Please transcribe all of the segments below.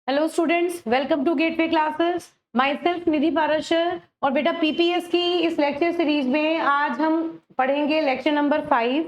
Hello students, welcome to Gateway Classes. Myself Nidhi Parashar. और बेटा PPS की इस लेक्चर सीरीज में आज हम पढ़ेंगे लेक्चर नंबर 5।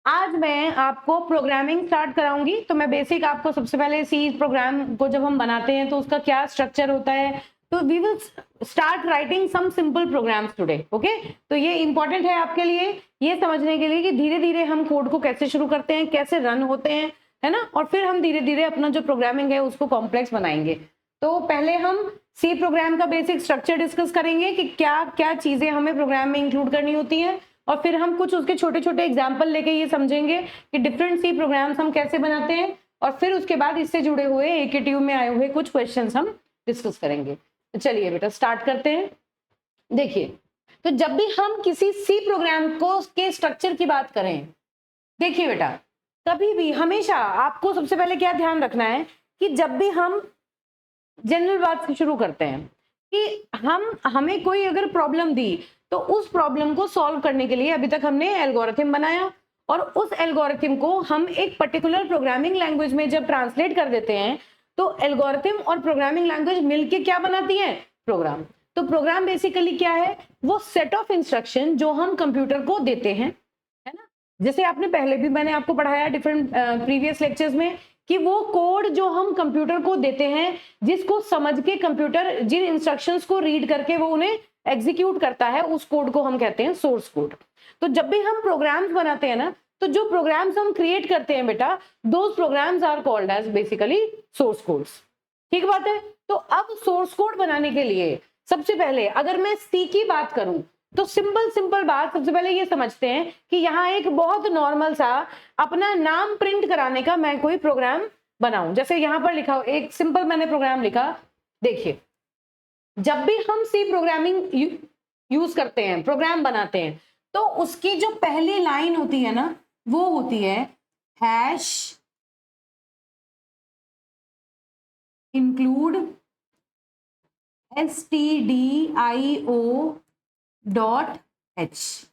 आज मैं आपको प्रोग्रामिंग स्टार्ट कराऊंगी। तो मैं बेसिक आपको सबसे पहले सी प्रोग्राम को जब हम बनाते हैं तो उसका क्या स्ट्रक्चर होता है, तो we will start writing some simple programs today. Okay, तो ये इंपॉर्टेंट है आपके लिए ये समझने के लिए कि धीरे धीरे हम कोड को कैसे शुरू करते हैं, कैसे रन होते हैं, है ना, और फिर हम धीरे धीरे अपना जो प्रोग्रामिंग है उसको कॉम्प्लेक्स बनाएंगे। तो पहले हम सी प्रोग्राम का बेसिक स्ट्रक्चर डिस्कस करेंगे कि क्या क्या चीजें हमें प्रोग्राम में इंक्लूड करनी होती हैं, और फिर हम कुछ उसके छोटे छोटे एग्जाम्पल लेके ये समझेंगे कि डिफरेंट सी प्रोग्राम्स हम कैसे बनाते हैं, और फिर उसके बाद इससे जुड़े हुए एकेटीयू में आए हुए कुछ क्वेश्चंस हम डिस्कस करेंगे। तो चलिए बेटा स्टार्ट करते हैं। देखिए, तो जब भी हम किसी सी प्रोग्राम को के स्ट्रक्चर की बात करें, देखिए बेटा, कभी भी हमेशा आपको सबसे पहले क्या ध्यान रखना है कि जब भी हम जनरल बात से शुरू करते हैं कि हमें कोई अगर प्रॉब्लम दी तो उस प्रॉब्लम को सॉल्व करने के लिए अभी तक हमने एल्गोरिथम बनाया, और उस एल्गोरिथम को हम एक पर्टिकुलर प्रोग्रामिंग लैंग्वेज में जब ट्रांसलेट कर देते हैं तो एल्गोरिथम और प्रोग्रामिंग लैंग्वेज मिलके क्या बनाती है? प्रोग्राम। तो प्रोग्राम बेसिकली क्या है? वो सेट ऑफ इंस्ट्रक्शन जो हम कंप्यूटर को देते हैं, है ना। जैसे आपने पहले भी मैंने आपको पढ़ाया डिफरेंट प्रीवियस लेक्चर्स में कि वो कोड जो हम कंप्यूटर को देते हैं, जिसको समझ के कंप्यूटर जिन इंस्ट्रक्शंस को रीड करके वो उन्हें एग्जीक्यूट करता है, उस कोड को हम कहते हैं सोर्स कोड। तो जब भी हम प्रोग्राम्स बनाते हैं ना, तो जो प्रोग्राम्स हम क्रिएट करते हैं बेटा, those programs are called as basically source codes. ठीक बात है। तो अब सोर्स कोड बनाने के लिए सबसे पहले अगर मैं सी की बात करूं तो सिंपल सिंपल बात सबसे पहले ये समझते हैं कि यहाँ एक बहुत नॉर्मल सा अपना नाम प्रिंट कराने का मैं कोई प्रोग्राम बनाऊं। जैसे यहाँ पर लिखा हो एक सिंपल मैंने प्रोग्राम लिखा। देखिए, जब भी हम सी प्रोग्रामिंग यूज करते हैं, प्रोग्राम बनाते हैं, तो उसकी जो पहली लाइन होती है ना, वो होती है हैश इंक्लूड stdio.h।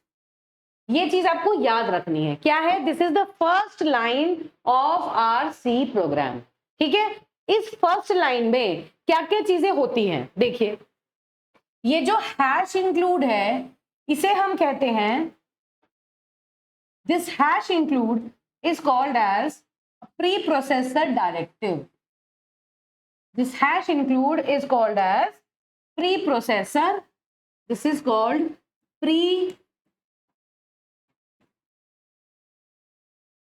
ये चीज आपको याद रखनी है। क्या है? This is the first line of our C program. ठीक है। इस फर्स्ट लाइन में क्या क्या चीजें होती हैं? देखिए, ये जो हैश इंक्लूड है इसे हम कहते हैं, this hash include is called as preprocessor directive. This hash include is called as preprocessor, this is called pre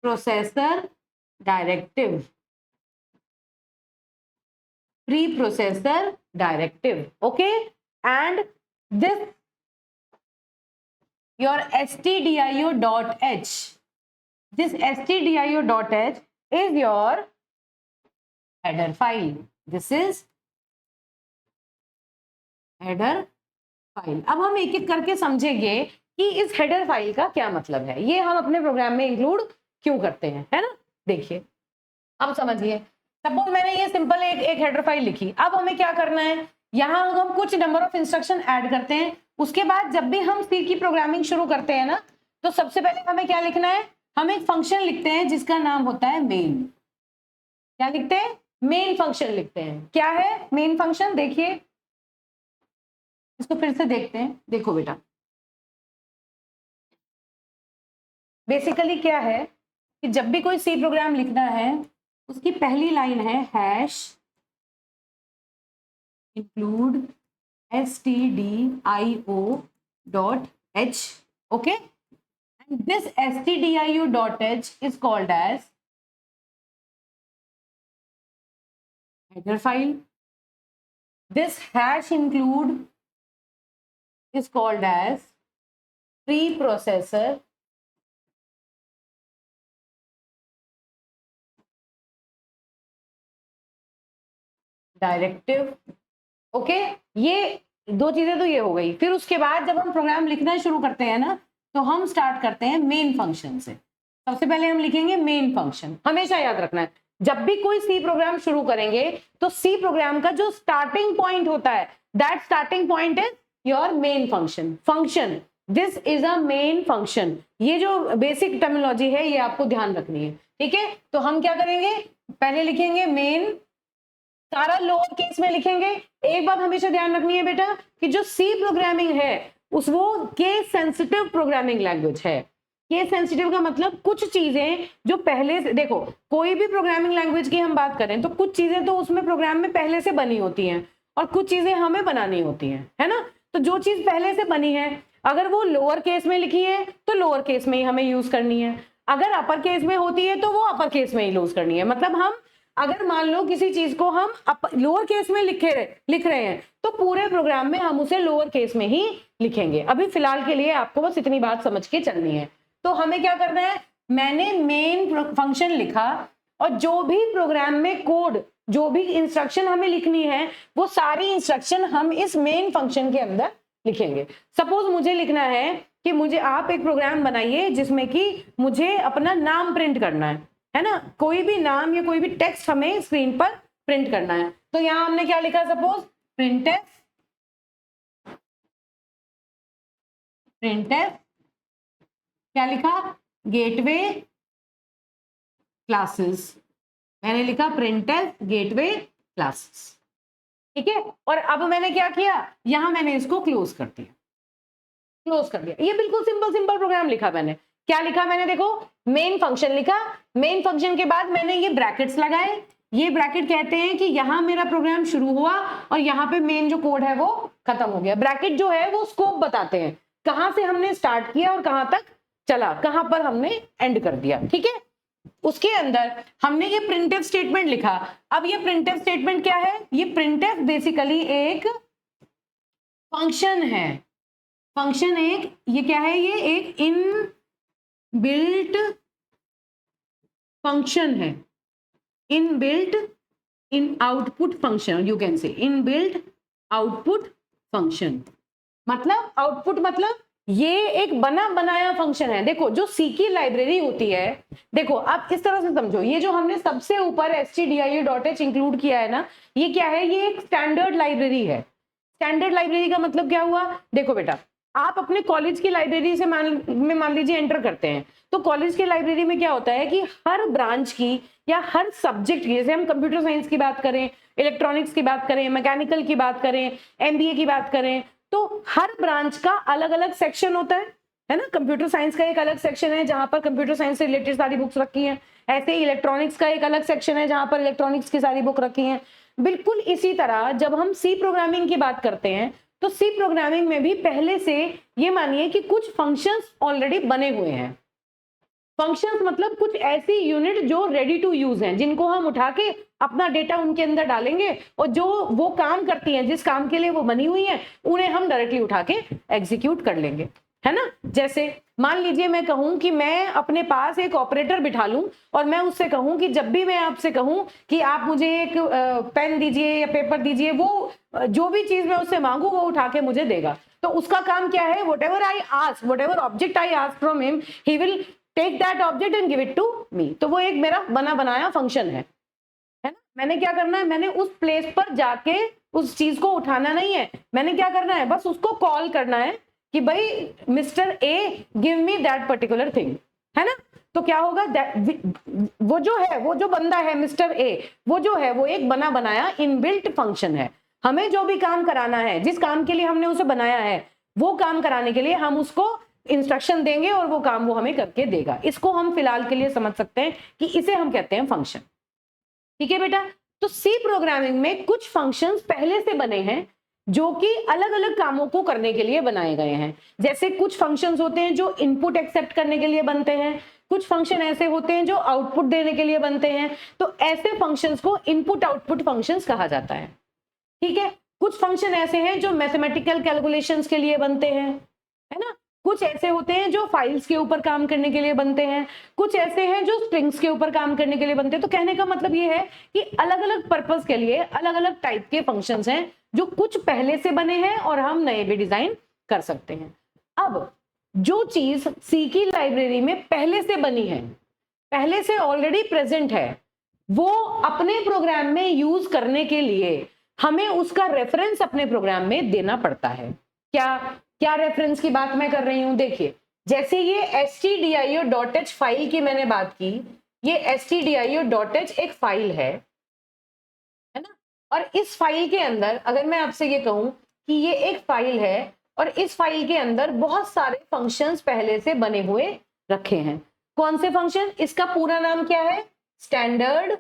processor directive, pre-processor directive. Okay, and this your stdio.h, this stdio.h is your header file. This is header file. अब हम एक एक करके समझेंगे कि इस header file का क्या मतलब है, ये हम अपने प्रोग्राम में इंक्लूड क्यों करते हैं, है ना। देखिए, अब समझिए, सपोज मैंने ये सिंपल एक हेडर फाइल लिखी। अब हमें क्या करना है, यहाँ हम कुछ नंबर ऑफ इंस्ट्रक्शन ऐड करते हैं। उसके बाद जब भी हम सी की प्रोग्रामिंग शुरू करते हैं ना, तो सबसे पहले हमें क्या लिखना है? हम एक फंक्शन लिखते हैं जिसका नाम होता है मेन। क्या लिखते हैं? मेन फंक्शन लिखते हैं। क्या है मेन फंक्शन? देखिए, इसको फिर से देखते हैं। देखो बेटा, बेसिकली क्या है कि जब भी कोई सी प्रोग्राम लिखना है, उसकी पहली लाइन है hash include stdio.h. okay, and this stdio.h is called as header file. This hash include is called as preprocessor directive. Okay, ये दो चीजें तो ये हो गई। फिर उसके बाद जब हम प्रोग्राम लिखना शुरू करते हैं ना, तो हम स्टार्ट करते हैं मेन फंक्शन से। सबसे पहले हम लिखेंगे मेन फंक्शन। हमेशा याद रखना है, जब भी कोई सी प्रोग्राम शुरू करेंगे तो सी प्रोग्राम का जो स्टार्टिंग पॉइंट होता है, that starting point is your main function. Function, this is a main function. ये जो बेसिक टर्मिनोलॉजी है ये आपको ध्यान रखनी है। ठीक है, तो हम क्या करेंगे? पहले लिखेंगे मेन सारा लोअर केस में लिखेंगे। एक बात हमेशा ध्यान रखनी है बेटा कि जो सी प्रोग्रामिंग है उस वो केस सेंसिटिव प्रोग्रामिंग लैंग्वेज है। केस सेंसिटिव का मतलब कुछ चीजें जो पहले से, देखो कोई भी प्रोग्रामिंग लैंग्वेज की हम बात करें तो कुछ चीजें तो उसमें प्रोग्राम में पहले से बनी होती हैं और कुछ चीजें हमें बनानी होती हैं, है ना। तो जो चीज पहले से बनी है अगर वो लोअर केस में लिखी है तो लोअर केस में ही हमें यूज करनी है, अगर अपर केस में होती है तो वो अपर केस में ही यूज करनी है। मतलब हम अगर मान लो किसी चीज को हम लोअर केस में लिख रहे हैं तो पूरे प्रोग्राम में हम उसे लोअर केस में ही लिखेंगे। अभी फिलहाल के लिए आपको बस इतनी बात समझ के चलनी है। तो हमें क्या करना है, मैंने मेन फंक्शन लिखा और जो भी प्रोग्राम में कोड, जो भी इंस्ट्रक्शन हमें लिखनी है वो सारी इंस्ट्रक्शन हम इस मेन फंक्शन के अंदर लिखेंगे। सपोज मुझे लिखना है कि मुझे आप एक प्रोग्राम बनाइए जिसमें कि मुझे अपना नाम प्रिंट करना है ना, कोई भी नाम या कोई भी टेक्स्ट हमें स्क्रीन पर प्रिंट करना है। तो यहां हमने क्या लिखा, सपोज प्रिंटफ क्या लिखा, गेटवे क्लासेस, मैंने लिखा प्रिंटफ गेटवे क्लासेस, ठीक है। और अब मैंने क्या किया, यहां मैंने इसको क्लोज कर दिया, ये बिल्कुल सिंपल प्रोग्राम लिखा मैंने। क्या लिखा मैंने, देखो मेन फंक्शन लिखा, मेन फंक्शन के बाद मैंने ये ब्रैकेट्स लगाए, ये ब्रैकेट कहते हैं कि यहां मेरा प्रोग्राम शुरू हुआ और यहाँ पे मेन जो कोड है वो खत्म हो गया। ब्रैकेट जो है वो स्कोप बताते हैं, कहां से हमने स्टार्ट किया और कहां तक चला, कहां पर हमने एंड कर दिया, ठीक है। उसके अंदर हमने ये प्रिंटफ स्टेटमेंट लिखा। अब ये प्रिंटफ स्टेटमेंट क्या है, ये प्रिंटफ बेसिकली एक फंक्शन है, फंक्शन एक, ये क्या है, ये एक इन बिल्ट फंक्शन है, in built in output function, you can say in built output function. मतलब आउटपुट मतलब ये एक बना बनाया फंक्शन है। देखो जो सी की लाइब्रेरी होती है, देखो आप इस तरह से समझो, ये जो हमने सबसे ऊपर stdio.h इंक्लूड किया है ना, ये क्या है, ये एक स्टैंडर्ड लाइब्रेरी है। स्टैंडर्ड लाइब्रेरी का मतलब क्या हुआ, देखो बेटा आप अपने कॉलेज की लाइब्रेरी से मान लीजिए एंटर करते हैं, तो कॉलेज की लाइब्रेरी में क्या होता है कि हर ब्रांच की या हर सब्जेक्ट की, जैसे हम कंप्यूटर साइंस की बात करें, इलेक्ट्रॉनिक्स की बात करें, मैकेनिकल की बात करें, एमबीए की बात करें, तो हर ब्रांच का अलग अलग सेक्शन होता है ना। कंप्यूटर साइंस का एक अलग सेक्शन है जहां पर कंप्यूटर साइंस से रिलेटेड सारी बुक्स रखी हैं, ऐसे ही इलेक्ट्रॉनिक्स का एक अलग सेक्शन है जहां पर इलेक्ट्रॉनिक्स की सारी बुक रखी हैं। बिल्कुल इसी तरह जब हम सी प्रोग्रामिंग की बात करते हैं तो सी प्रोग्रामिंग में भी पहले से ये मानिए कि कुछ फंक्शंस ऑलरेडी बने हुए हैं। फंक्शंस मतलब कुछ ऐसी यूनिट जो रेडी टू यूज हैं, जिनको हम उठा के अपना डेटा उनके अंदर डालेंगे और जो वो काम करती हैं, जिस काम के लिए वो बनी हुई हैं, उन्हें हम डायरेक्टली उठा के एग्जीक्यूट कर लेंगे, है ना। जैसे मान लीजिए मैं कहूं कि मैं अपने पास एक ऑपरेटर बिठा लूं और मैं उससे कहूं कि जब भी मैं आपसे कहूं कि आप मुझे एक पेन दीजिए या पेपर दीजिए, वो जो भी चीज मैं उससे मांगू वो उठा के मुझे देगा। तो उसका काम क्या है, whatever I ask, whatever object I ask from him, he will take that object and give it to me। तो वो एक मेरा बना बनाया फंक्शन है ना। मैंने क्या करना है, मैंने उस प्लेस पर जाके उस चीज को उठाना नहीं है, मैंने क्या करना है, बस उसको कॉल करना है कि भाई mister A give me that particular thing, है ना। तो क्या होगा, वो जो है, वो जो बंदा है मिस्टर ए, वो जो है वो एक बना बनाया इनबिल्ट फंक्शन है। हमें जो भी काम कराना है, जिस काम के लिए हमने उसे बनाया है, वो काम कराने के लिए हम उसको इंस्ट्रक्शन देंगे और वो काम वो हमें करके देगा। इसको हम फिलहाल के लिए समझ सकते हैं कि इसे हम कहते हैं फंक्शन, ठीक है बेटा। तो सी प्रोग्रामिंग में कुछ फंक्शंस पहले से बने हैं जो कि अलग अलग कामों को करने के लिए बनाए गए हैं। जैसे कुछ फंक्शंस होते हैं जो इनपुट एक्सेप्ट करने के लिए बनते हैं, कुछ फंक्शन ऐसे होते हैं जो आउटपुट देने के लिए बनते हैं। तो ऐसे फंक्शंस को इनपुट आउटपुट फंक्शंस कहा जाता है, ठीक है। कुछ फंक्शन ऐसे हैं जो मैथमेटिकल कैलकुलेशंस के लिए बनते हैं, है ना। कुछ ऐसे होते हैं जो फाइल्स के ऊपर काम करने के लिए बनते हैं, कुछ ऐसे हैं जो स्ट्रिंग्स के ऊपर काम करने के लिए बनते हैं। तो कहने का मतलब ये है कि अलग अलग पर्पस के लिए अलग अलग टाइप के फंक्शंस हैं जो कुछ पहले से बने हैं और हम नए भी डिजाइन कर सकते हैं। अब जो चीज सी की लाइब्रेरी में पहले से बनी है, पहले से ऑलरेडी प्रेजेंट है, वो अपने प्रोग्राम में यूज करने के लिए हमें उसका रेफरेंस अपने प्रोग्राम में देना पड़ता है। क्या क्या रेफरेंस की बात मैं कर रही हूं, देखिए जैसे ये stdio.h फाइल की मैंने बात की, ये stdio.h एक फाइल है ना। और इस फाइल के अंदर अगर मैं आपसे ये कहूं कि ये एक फाइल है और इस फाइल के अंदर बहुत सारे फंक्शंस पहले से बने हुए रखे हैं। कौन से फंक्शन? इसका पूरा नाम क्या है? Standard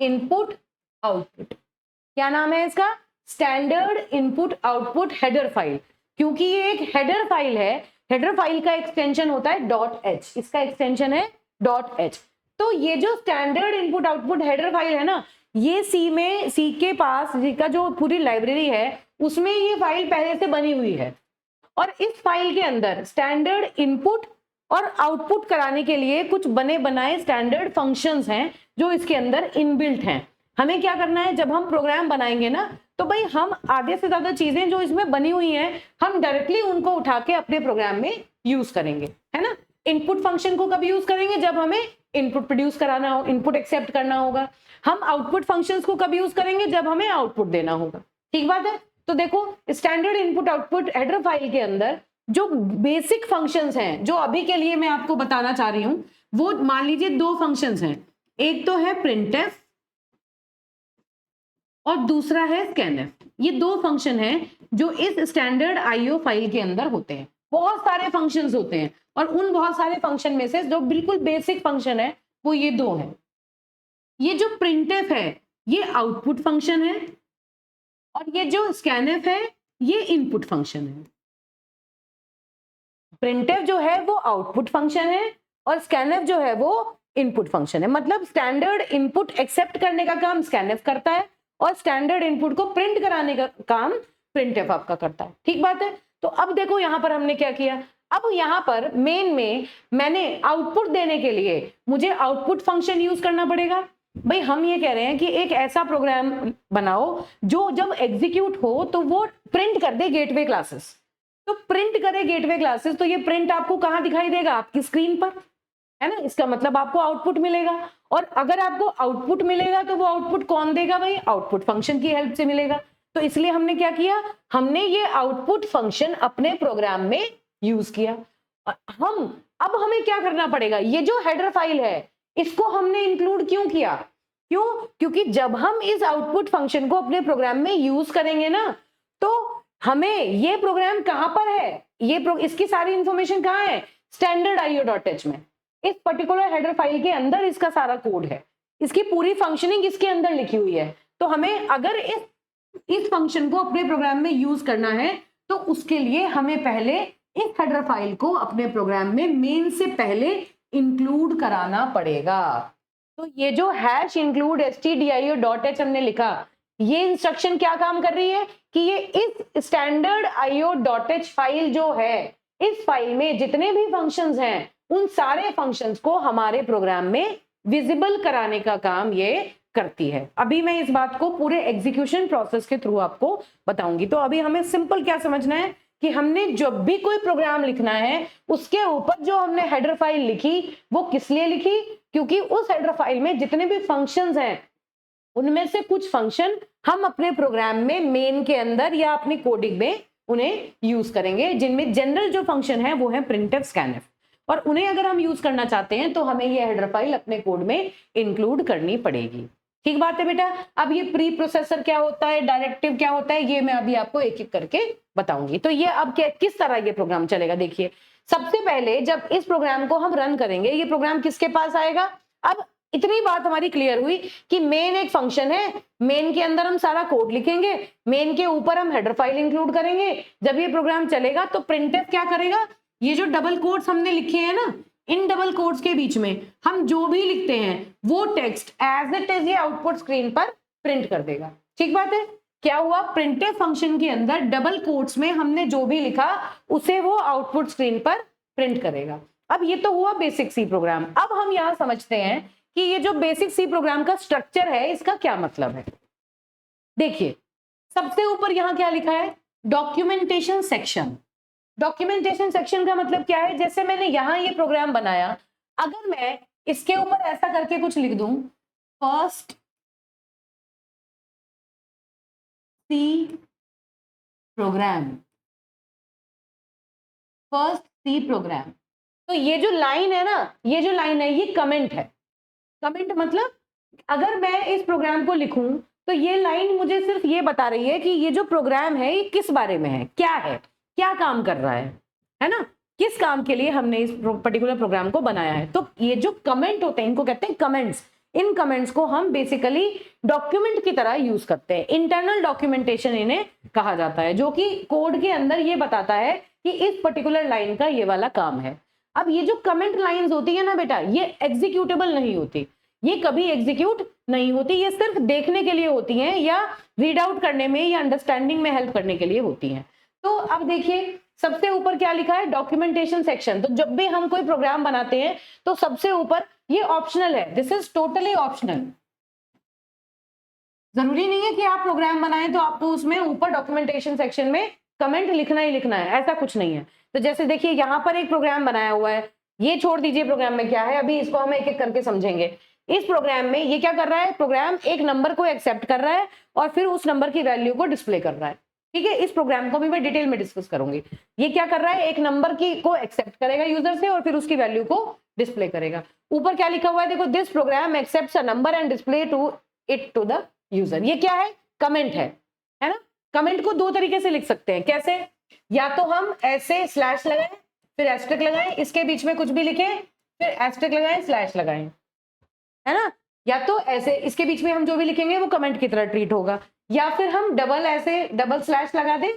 input output. क्या नाम है इसका? Standard input output header file. क्योंकि ये एक हेडर फाइल है, हेडर फाइल का एक्सटेंशन होता है .h, इसका एक्सटेंशन है .h। तो ये जो standard input output header file है ना, ये सी के पास, जी का जो पूरी लाइब्रेरी है उसमें ये फाइल पहले से बनी हुई है। और इस फाइल के अंदर स्टैंडर्ड इनपुट और आउटपुट कराने के लिए कुछ बने बनाए स्टैंडर्ड फंक्शंस हैं जो इसके अंदर इनबिल्ट हैं। हमें क्या करना है, जब हम प्रोग्राम बनाएंगे ना, तो भाई हम आधे से ज्यादा चीजें जो इसमें बनी हुई हैं हम डायरेक्टली उनको उठा के अपने प्रोग्राम में यूज करेंगे, है ना। इनपुट फंक्शन को कब यूज करेंगे? जब हमें इनपुट प्रोड्यूस कराना हो, इनपुट एक्सेप्ट करना होगा। हम आउटपुट फंक्शंस को कब यूज करेंगे? जब हमें आउटपुट देना होगा। ठीक बात है। तो देखो, standard input output header file के अंदर जो बेसिक फंक्शंस हैं, जो अभी के लिए मैं आपको बताना चाह रही हूं, वो मान लीजिए दो फंक्शंस हैं। एक तो है printf और दूसरा है scanf। ये दो फंक्शन हैं जो इस स्टैंडर्ड आईओ फाइल के अंदर होते हैं। बहुत सारे फंक्शंस होते हैं और उन बहुत सारे फंक्शन में से जो बिल्कुल बेसिक फंक्शन है वो ये दो हैं। ये जो printf है ये आउटपुट फंक्शन है और ये जो scanf है ये इनपुट फंक्शन है। printf जो है वो आउटपुट फंक्शन है और scanf जो है वो इनपुट फंक्शन है। मतलब स्टैंडर्ड इनपुट एक्सेप्ट करने का काम scanf करता है और स्टैंडर्ड इनपुट को प्रिंट कराने का काम printf आपका करता है। ठीक बात है। तो अब देखो यहां पर हमने क्या किया, अब यहां पर मेन में मैंने आउटपुट देने के लिए मुझे आउटपुट फंक्शन यूज करना पड़ेगा। भाई हम ये कह रहे हैं कि एक ऐसा प्रोग्राम बनाओ जो जब एग्जीक्यूट हो तो वो प्रिंट कर दे गेटवे क्लासेस। तो प्रिंट करे गेटवे क्लासेस, तो ये प्रिंट आपको कहां दिखाई देगा? आपकी स्क्रीन पर, है ना। इसका मतलब आपको आउटपुट मिलेगा और अगर आपको आउटपुट मिलेगा तो वो आउटपुट कौन देगा? भाई आउटपुट फंक्शन की हेल्प से मिलेगा। तो इसलिए हमने क्या किया, हमने ये आउटपुट फंक्शन अपने प्रोग्राम में यूज किया। अब हमें क्या करना पड़ेगा, ये जो हेडर फाइल है इसको हमने इंक्लूड क्यों किया? क्योंकि जब हम इस आउटपुट फंक्शन को अपने प्रोग्राम में यूज करेंगे ना, तो हमें ये प्रोग्राम कहां पर है, इसकी सारी इंफॉर्मेशन कहां है? स्टैंडर्ड IO.h में। इस पर्टिकुलर हेडर फाइल के अंदर इसका सारा कोड है, इसकी पूरी फंक्शनिंग इसके अंदर लिखी हुई है। तो हमें अगर इस फंक्शन को अपने प्रोग्राम में यूज करना है तो उसके लिए हमें पहले इस हेडर फाइल को अपने प्रोग्राम में मेन से पहले इंक्लूड कराना पड़ेगा। तो ये जो #include stdio.h हमने लिखा, ये इंस्ट्रक्शन क्या काम कर रही है कि ये इस स्टैंडर्ड IO.h फाइल जो है, इस फाइल में जितने भी फंक्शंस हैं उन सारे फंक्शंस को हमारे प्रोग्राम में विजिबल कराने का काम ये करती है। अभी मैं इस बात को पूरे एग्जीक्यूशन प्रोसेस के थ्रू आपको बताऊंगी। तो अभी हमें सिंपल क्या समझना है कि हमने जब भी कोई प्रोग्राम लिखना है उसके ऊपर जो हमने हेडर फाइल लिखी वो किस लिए लिखी? क्योंकि उस हेडर फाइल में जितने भी फंक्शंस हैं उनमें से कुछ फंक्शन हम अपने प्रोग्राम में मेन के अंदर या अपनी कोडिंग में उन्हें यूज करेंगे, जिनमें जनरल जो फंक्शन है वो है printf scanf। और उन्हें अगर हम यूज करना चाहते हैं तो हमें ये हेडर फाइल अपने कोड में इंक्लूड करनी पड़ेगी। ठीक बात है बेटा। अब ये प्री प्रोसेसर क्या होता है, डायरेक्टिव क्या होता है, ये मैं अभी आपको एक एक करके बताऊंगी। तो ये अब किस तरह ये प्रोग्राम चलेगा, देखिए। सबसे पहले जब इस प्रोग्राम को हम रन करेंगे, ये प्रोग्राम किसके पास आएगा? अब इतनी बात हमारी क्लियर हुई कि मेन एक फंक्शन है, मेन के अंदर हम सारा कोड लिखेंगे, मेन के ऊपर हम हेडर फाइल इंक्लूड करेंगे। जब ये प्रोग्राम चलेगा तो printf क्या करेगा, ये जो डबल कोट्स हमने लिखे हैं ना, इन डबल कोट्स के बीच में हम जो भी लिखते हैं वो टेक्स्ट एज इट इज ये आउटपुट स्क्रीन पर प्रिंट कर देगा। ठीक बात है। क्या हुआ, printf फंक्शन के अंदर डबल कोट्स में हमने जो भी लिखा उसे वो आउटपुट स्क्रीन पर प्रिंट करेगा। अब ये तो हुआ बेसिक सी प्रोग्राम। अब हम यहां समझते हैं कि ये जो बेसिक सी प्रोग्राम का स्ट्रक्चर है इसका क्या मतलब है। देखिए, सबसे ऊपर यहां क्या लिखा है, डॉक्यूमेंटेशन सेक्शन। डॉक्यूमेंटेशन सेक्शन का मतलब क्या है, जैसे मैंने यहां ये प्रोग्राम बनाया, अगर मैं इसके ऊपर ऐसा करके कुछ लिख दूं, first C program, first C program, तो ये जो लाइन है ना, ये जो लाइन है ये कमेंट है। कमेंट मतलब अगर मैं इस प्रोग्राम को लिखूं तो ये लाइन मुझे सिर्फ ये बता रही है कि ये जो प्रोग्राम है ये किस बारे में है, क्या काम कर रहा है ना, किस काम के लिए हमने इस पर्टिकुलर प्रोग्राम को बनाया है। तो ये जो कमेंट होते हैं इनको कहते हैं कमेंट्स। इन कमेंट्स को हम बेसिकली डॉक्यूमेंट की तरह यूज करते हैं। इंटरनल डॉक्यूमेंटेशन इन्हें कहा जाता है, जो कि कोड के अंदर ये बताता है कि इस पर्टिकुलर लाइन का ये वाला काम है। अब ये जो कमेंट लाइंस होती है ना बेटा, ये एग्जीक्यूटेबल नहीं होती, ये कभी एग्जीक्यूट नहीं होती, ये सिर्फ देखने के लिए होती हैं या रीड आउट करने में या अंडरस्टैंडिंग में हेल्प करने के लिए होती हैं। तो अब देखिए सबसे ऊपर क्या लिखा है, डॉक्यूमेंटेशन सेक्शन। तो जब भी हम कोई प्रोग्राम बनाते हैं तो सबसे ऊपर ये ऑप्शनल है, दिस इज टोटली ऑप्शनल। जरूरी नहीं है कि आप प्रोग्राम बनाएं तो आपको उसमें ऊपर डॉक्यूमेंटेशन सेक्शन में कमेंट लिखना ही लिखना है, ऐसा कुछ नहीं है। तो जैसे देखिए यहाँ पर एक प्रोग्राम बनाया हुआ है, ये छोड़ दीजिए प्रोग्राम में क्या है, अभी इसको हम एक एक करके समझेंगे। इस प्रोग्राम में ये क्या कर रहा है, प्रोग्राम एक नंबर को एक्सेप्ट कर रहा है और फिर उस नंबर की वैल्यू को डिस्प्ले कर रहा है। ठीक है, इस प्रोग्राम को भी मैं डिटेल में डिस्कस करूंगी। ये क्या कर रहा है, एक नंबर की को एक्सेप्ट करेगा यूजर से और फिर उसकी वैल्यू को डिस्प्ले करेगा। ऊपर क्या लिखा हुआ है देखो, this program accepts a number and display to it to the user. ये क्या है, कमेंट है ना। कमेंट को दो तरीके से लिख सकते हैं, कैसे, या तो हम ऐसे स्लैश लगाएं फिर एस्टेरिक लगाएं, इसके बीच में कुछ भी लिखें फिर एस्टेरिक लगाएं स्लैश लगाएं, है ना, या तो ऐसे इसके बीच में हम जो भी लिखेंगे वो कमेंट की तरह ट्रीट होगा, या फिर हम डबल स्लैश लगा दें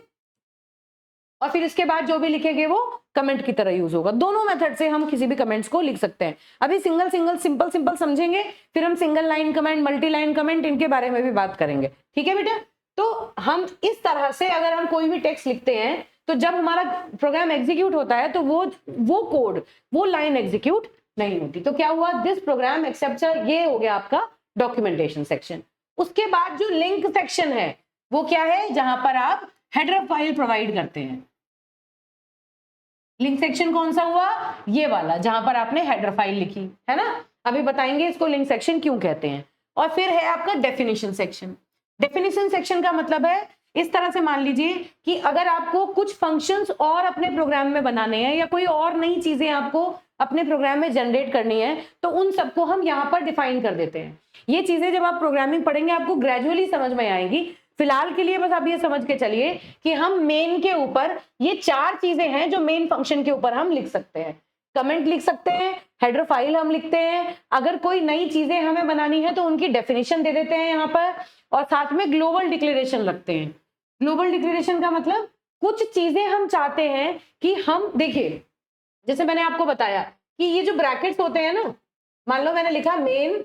और फिर इसके बाद जो भी लिखेंगे वो कमेंट की तरह यूज होगा। दोनों मेथड से हम किसी भी कमेंट्स को लिख सकते हैं। अभी सिंगल सिंपल समझेंगे, फिर हम single line comment, multi line comment, इनके बारे में भी बात करेंगे। ठीक है बेटा, तो हम इस तरह से अगर हम कोई भी टेक्स्ट लिखते हैं तो जब हमारा प्रोग्राम एग्जीक्यूट होता है तो वो कोड, वो लाइन एग्जीक्यूट नहीं होती। तो क्या हुआ, दिस प्रोग्राम एक्सेप्ट्स, ये हो गया आपका डॉक्यूमेंटेशन सेक्शन। उसके बाद जो लिंक सेक्शन है वो क्या है, जहां पर आप हेडर फाइल प्रोवाइड करते हैं। लिंक सेक्शन कौन सा हुआ, ये वाला, जहां पर आपने हेडर फाइल लिखी है ना। अभी बताएंगे इसको लिंक सेक्शन क्यों कहते हैं। और फिर है आपका डेफिनेशन सेक्शन। डेफिनेशन सेक्शन का मतलब है, इस तरह से मान लीजिए कि अगर आपको कुछ फंक्शंस और अपने प्रोग्राम में बनाने हैं या कोई और नई चीजें आपको अपने प्रोग्राम में जनरेट करनी है तो उन सबको हम यहाँ पर डिफाइन कर देते हैं। ये चीजें जब आप प्रोग्रामिंग पढ़ेंगे आपको ग्रेजुअली समझ में आएगी। फिलहाल के लिए बस आप ये समझ के चलिए कि हम मेन के ऊपर ये चार चीजें हैं जो मेन फंक्शन के ऊपर हम लिख सकते हैं। कमेंट लिख सकते हैं, हेडर फाइल हम लिखते हैं, अगर कोई नई चीजें हमें बनानी है तो उनकी डेफिनेशन दे देते हैं यहाँ पर, और साथ में ग्लोबल डिक्लेरेशन रखते हैं। ग्लोबल डिक्लेरेशन का मतलब कुछ चीजें हम चाहते हैं कि हम, देखिए जैसे मैंने आपको बताया कि ये जो ब्रैकेट्स होते हैं ना, मान लो मैंने लिखा मेन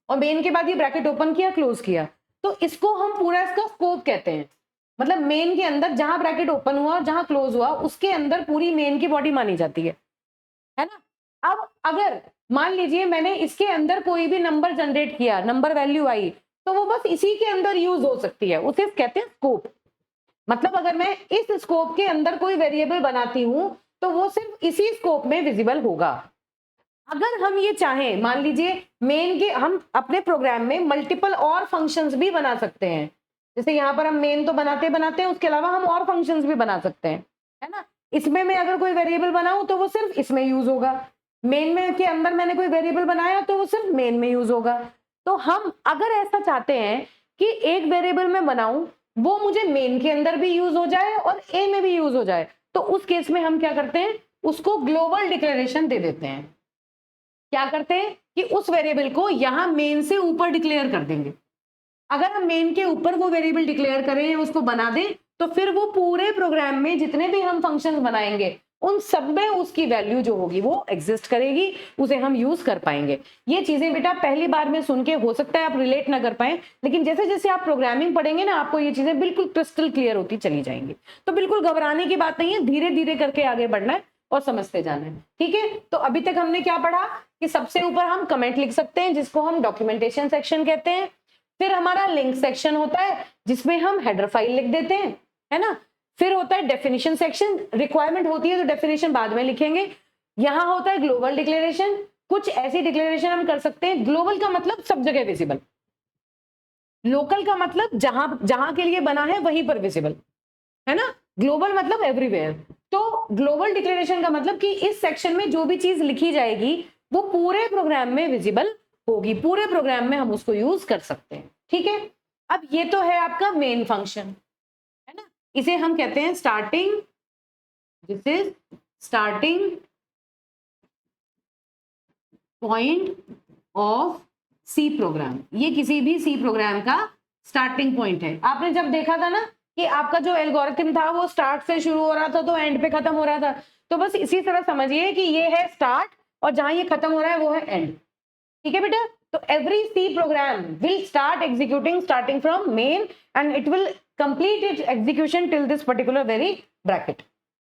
और मेन के बाद ये ब्रैकेट ओपन किया क्लोज किया, तो इसको हम पूरा इसका स्कोप कहते हैं। मतलब मेन के अंदर जहां ब्रैकेट ओपन हुआ जहां क्लोज हुआ उसके अंदर पूरी मेन की बॉडी मानी जाती है ना। अब अगर मान लीजिए मैंने इसके अंदर कोई भी नंबर जनरेट किया, नंबर वैल्यू आई, तो वो बस इसी के अंदर यूज हो सकती है, उसे कहते हैं स्कोप। मतलब अगर मैं इस स्कोप के अंदर कोई वेरिएबल बनाती हूं तो वो सिर्फ इसी स्कोप में विजिबल होगा। अगर हम ये चाहें, मान लीजिए मेन के हम अपने प्रोग्राम में मल्टीपल और फंक्शंस भी बना सकते हैं, जैसे यहाँ पर हम मेन तो बनाते हैं, उसके अलावा हम और फंक्शंस भी बना सकते हैं, है ना। इसमें मैं अगर कोई वेरिएबल बनाऊं तो वो सिर्फ इसमें यूज होगा, मेन में के अंदर मैंने कोई वेरिएबल बनाया तो वो सिर्फ मेन में यूज होगा। तो हम अगर ऐसा चाहते हैं कि एक वेरिएबल में बनाऊं वो मुझे मेन के अंदर भी यूज हो जाए और ए में भी यूज हो जाए, तो उस केस में हम क्या करते हैं, उसको ग्लोबल डिक्लेरेशन दे देते हैं। क्या करते हैं कि उस वेरिएबल को यहां मेन से ऊपर डिक्लेयर कर देंगे। अगर हम मेन के ऊपर वो वेरिएबल डिक्लेयर करें या उसको बना दें तो फिर वो पूरे प्रोग्राम में जितने भी हम फंक्शंस बनाएंगे उन सब में उसकी वैल्यू जो होगी वो एग्जिस्ट करेगी, उसे हम यूज कर पाएंगे। ये चीजें बेटा पहली बार में सुन के हो सकता है आप रिलेट ना कर पाए, लेकिन जैसे जैसे आप प्रोग्रामिंग पढ़ेंगे ना आपको ये चीजें बिल्कुल क्रिस्टल क्लियर होती चली जाएंगी। तो बिल्कुल घबराने की बात नहीं है, धीरे धीरे करके आगे बढ़ना है और समझते जाना है। ठीक है, तो अभी तक हमने क्या पढ़ा कि सबसे ऊपर हम कमेंट लिख सकते हैं जिसको हम डॉक्यूमेंटेशन सेक्शन कहते हैं। फिर हमारा लिंक सेक्शन होता है जिसमें हम हेडर फाइल लिख देते हैं, है ना। फिर होता है डेफिनेशन सेक्शन, रिक्वायरमेंट होती है तो डेफिनेशन बाद में लिखेंगे। यहां होता है ग्लोबल डिक्लेरेशन, कुछ ऐसी डिक्लेरेशन हम कर सकते हैं। ग्लोबल का मतलब सब जगह विजिबल, लोकल का मतलब जहां जहां के लिए बना है वहीं पर विजिबल, है ना। ग्लोबल मतलब एवरीवेयर। तो ग्लोबल डिक्लेरेशन का मतलब कि इस सेक्शन में जो भी चीज लिखी जाएगी वो पूरे प्रोग्राम में विजिबल होगी, पूरे प्रोग्राम में हम उसको यूज कर सकते हैं। ठीक है, अब ये तो है आपका मेन फंक्शन, है ना, इसे हम कहते हैं starting, this is starting point of C program. ये किसी भी सी प्रोग्राम का स्टार्टिंग पॉइंट है। आपने जब देखा था ना कि आपका जो एल्गोरिथम था वो स्टार्ट से शुरू हो रहा था तो एंड पे खत्म हो रहा था, तो बस इसी तरह समझिए कि ये है स्टार्ट और जहां ये खत्म हो रहा है वो है एंड। ठीक है बेटा, तो every C program will start executing starting from main and it will complete its execution till this particular curly bracket.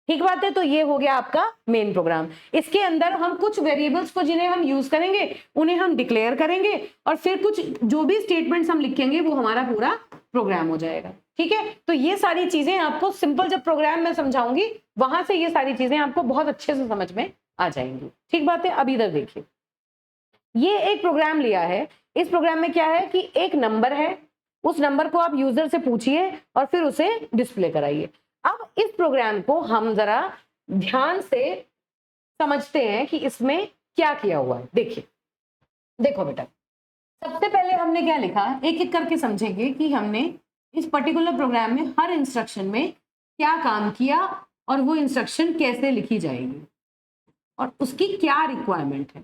ठीक बात है, तो ये हो गया आपका मेन प्रोग्राम। इसके अंदर हम कुछ वेरिएबल्स को जिन्हें हम यूज करेंगे उन्हें हम डिक्लेयर करेंगे और फिर कुछ जो भी स्टेटमेंट्स हम लिखेंगे वो हमारा पूरा प्रोग्राम हो जाएगा। ठीक है, तो ये सारी चीजें आपको सिंपल जब प्रोग्राम में समझाऊंगी वहां से ये सारी चीजें आपको बहुत अच्छे से समझ में आ जाएंगी। ठीक बात है, अब इधर देखिए, ये एक प्रोग्राम लिया है। इस प्रोग्राम में क्या है कि एक नंबर है, उस नंबर को आप यूजर से पूछिए और फिर उसे डिस्प्ले कराइए। अब इस प्रोग्राम को हम जरा ध्यान से समझते हैं कि इसमें क्या किया हुआ है। देखिए, देखो बेटा, सबसे पहले हमने क्या लिखा, एक एक करके समझेंगे कि हमने इस पर्टिकुलर प्रोग्राम में हर इंस्ट्रक्शन में क्या काम किया और वो इंस्ट्रक्शन कैसे लिखी जाएगी और उसकी क्या रिक्वायरमेंट है।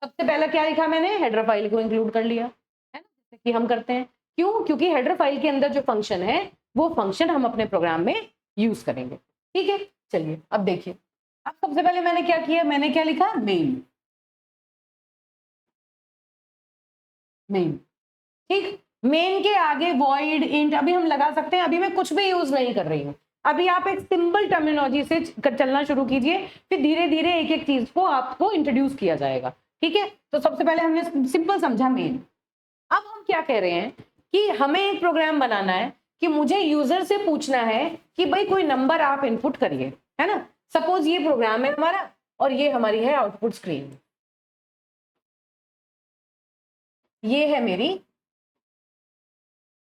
सबसे पहला क्या लिखा मैंने, हेडर फाइल को इंक्लूड कर लिया, है ना, जैसे कि हम करते हैं। क्यों? क्योंकि हेडर फाइल के अंदर जो फंक्शन है वो फंक्शन हम अपने प्रोग्राम में यूज करेंगे। ठीक है, चलिए अब देखिए, अब सबसे पहले मैंने क्या किया, मैंने क्या लिखा, मेन। मेन, ठीक, मेन के आगे वॉइड, इंट अभी हम लगा सकते हैं, अभी मैं कुछ भी यूज नहीं कर रही हूँ। अभी आप एक सिंपल टर्मिनोलॉजी से चलना शुरू कीजिए, फिर धीरे धीरे एक एक चीज को आपको इंट्रोड्यूस किया जाएगा। ठीक है, तो सबसे पहले हमने सिंपल समझा मेन। अब हम क्या कह रहे हैं कि हमें एक प्रोग्राम बनाना है कि मुझे यूजर से पूछना है कि भाई कोई नंबर आप इनपुट करिए, है ना। सपोज ये प्रोग्राम है हमारा और ये हमारी है आउटपुट स्क्रीन, ये है मेरी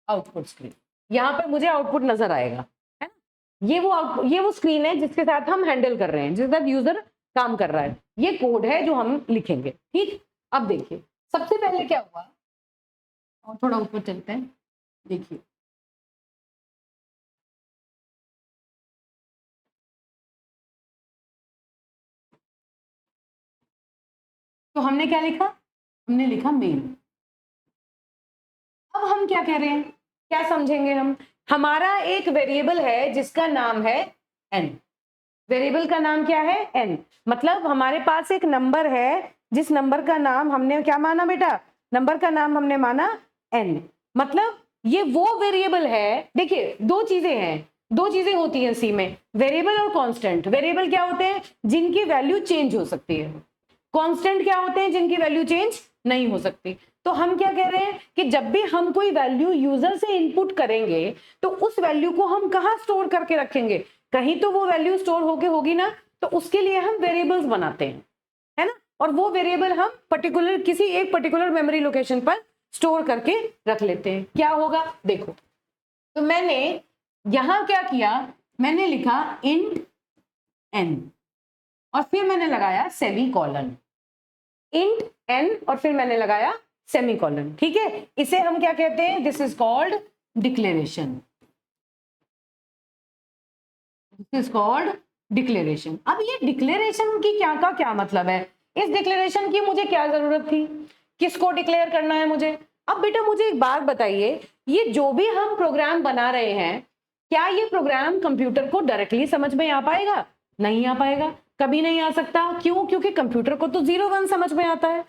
आउटपुट स्क्रीन, यहां पर मुझे आउटपुट नजर आएगा, है ना। ये वो स्क्रीन है जिसके साथ हम हैंडल कर रहे हैं, जिसके साथ यूजर काम कर रहा है। ये कोड है जो हम लिखेंगे। ठीक, अब देखिए सबसे पहले क्या हुआ, और थोड़ा ऊपर चलते हैं, देखिए तो हमने क्या लिखा, हमने लिखा मेन। अब हम क्या कह रहे हैं, क्या समझेंगे हम, हमारा एक वेरिएबल है जिसका नाम है n। वेरिएबल का नाम क्या है, n। मतलब हमारे पास एक नंबर है जिस नंबर का नाम हमने क्या माना बेटा, नंबर का नाम हमने माना n। मतलब ये वो वेरिएबल है, देखिए दो चीजें हैं, दो चीजें होती हैं सी में, वेरिएबल और कांस्टेंट। वेरिएबल क्या होते हैं, जिनकी वैल्यू चेंज हो सकती है। कांस्टेंट क्या होते हैं, जिनकी वैल्यू चेंज नहीं हो सकती। तो हम क्या कह रहे हैं कि जब भी हम कोई वैल्यू यूजर से इनपुट करेंगे तो उस वैल्यू को हम कहाँ स्टोर करके रखेंगे, कहीं तो वो वैल्यू स्टोर होके होगी ना, तो उसके लिए हम वेरिएबल्स बनाते हैं, है ना। और वो वेरिएबल हम पर्टिकुलर किसी एक पर्टिकुलर मेमोरी लोकेशन पर स्टोर करके रख लेते हैं। क्या होगा देखो, तो मैंने यहां क्या किया, मैंने लिखा इंट n और फिर मैंने लगाया सेमी कॉलन, इंट n और फिर मैंने लगाया सेमी कॉलन। ठीक है, इसे हम क्या कहते हैं, this is called declaration, this is called declaration. अब ये डिक्लेरेशन की क्या का क्या मतलब है, इस डिक्लेरेशन की मुझे क्या जरूरत थी, किसको डिक्लेयर करना है मुझे। अब बेटा मुझे एक बात बताइए, ये जो भी हम प्रोग्राम बना रहे हैं, क्या ये प्रोग्राम कंप्यूटर को डायरेक्टली समझ में आ पाएगा, नहीं आ पाएगा, कभी नहीं आ सकता। क्यों? क्योंकि कंप्यूटर को तो 0 1 समझ में आता है।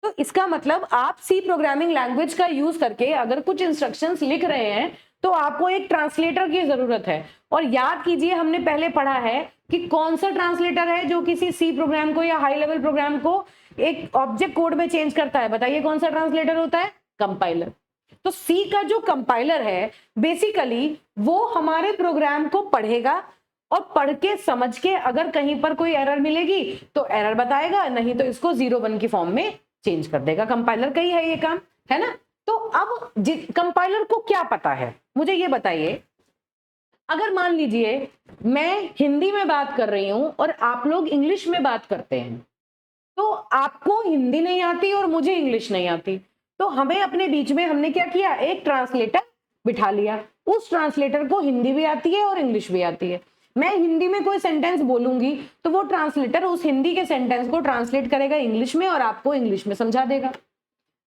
तो इसका मतलब आप सी प्रोग्रामिंग लैंग्वेज का यूज करके अगर कुछ इंस्ट्रक्शंस लिख रहे हैं तो आपको एक ट्रांसलेटर की जरूरत है। और याद कीजिए हमने पहले पढ़ा है कि कौन सा ट्रांसलेटर है जो किसी सी प्रोग्राम को या हाई लेवल प्रोग्राम को एक ऑब्जेक्ट कोड में चेंज करता है, बताइए कौन सा ट्रांसलेटर होता है, कंपाइलर। तो सी का जो कंपाइलर है बेसिकली वो हमारे प्रोग्राम को पढ़ेगा और पढ़ के समझ के अगर कहीं पर कोई एरर मिलेगी तो एरर बताएगा, नहीं तो इसको 0 1 की फॉर्म में चेंज कर देगा। कंपाइलर का ही है ये काम, है ना। तो अब कंपाइलर को क्या पता है मुझे ये बताइए, अगर मान लीजिए मैं हिंदी में बात कर रही हूं और आप लोग इंग्लिश में बात करते हैं तो आपको हिंदी नहीं आती और मुझे इंग्लिश नहीं आती, तो हमें अपने बीच में हमने क्या किया, एक ट्रांसलेटर बिठा लिया। उस ट्रांसलेटर को हिंदी भी आती है और इंग्लिश भी आती है। मैं हिंदी में कोई सेंटेंस बोलूंगी तो वो ट्रांसलेटर उस हिंदी के सेंटेंस को ट्रांसलेट करेगा इंग्लिश में और आपको इंग्लिश में समझा देगा।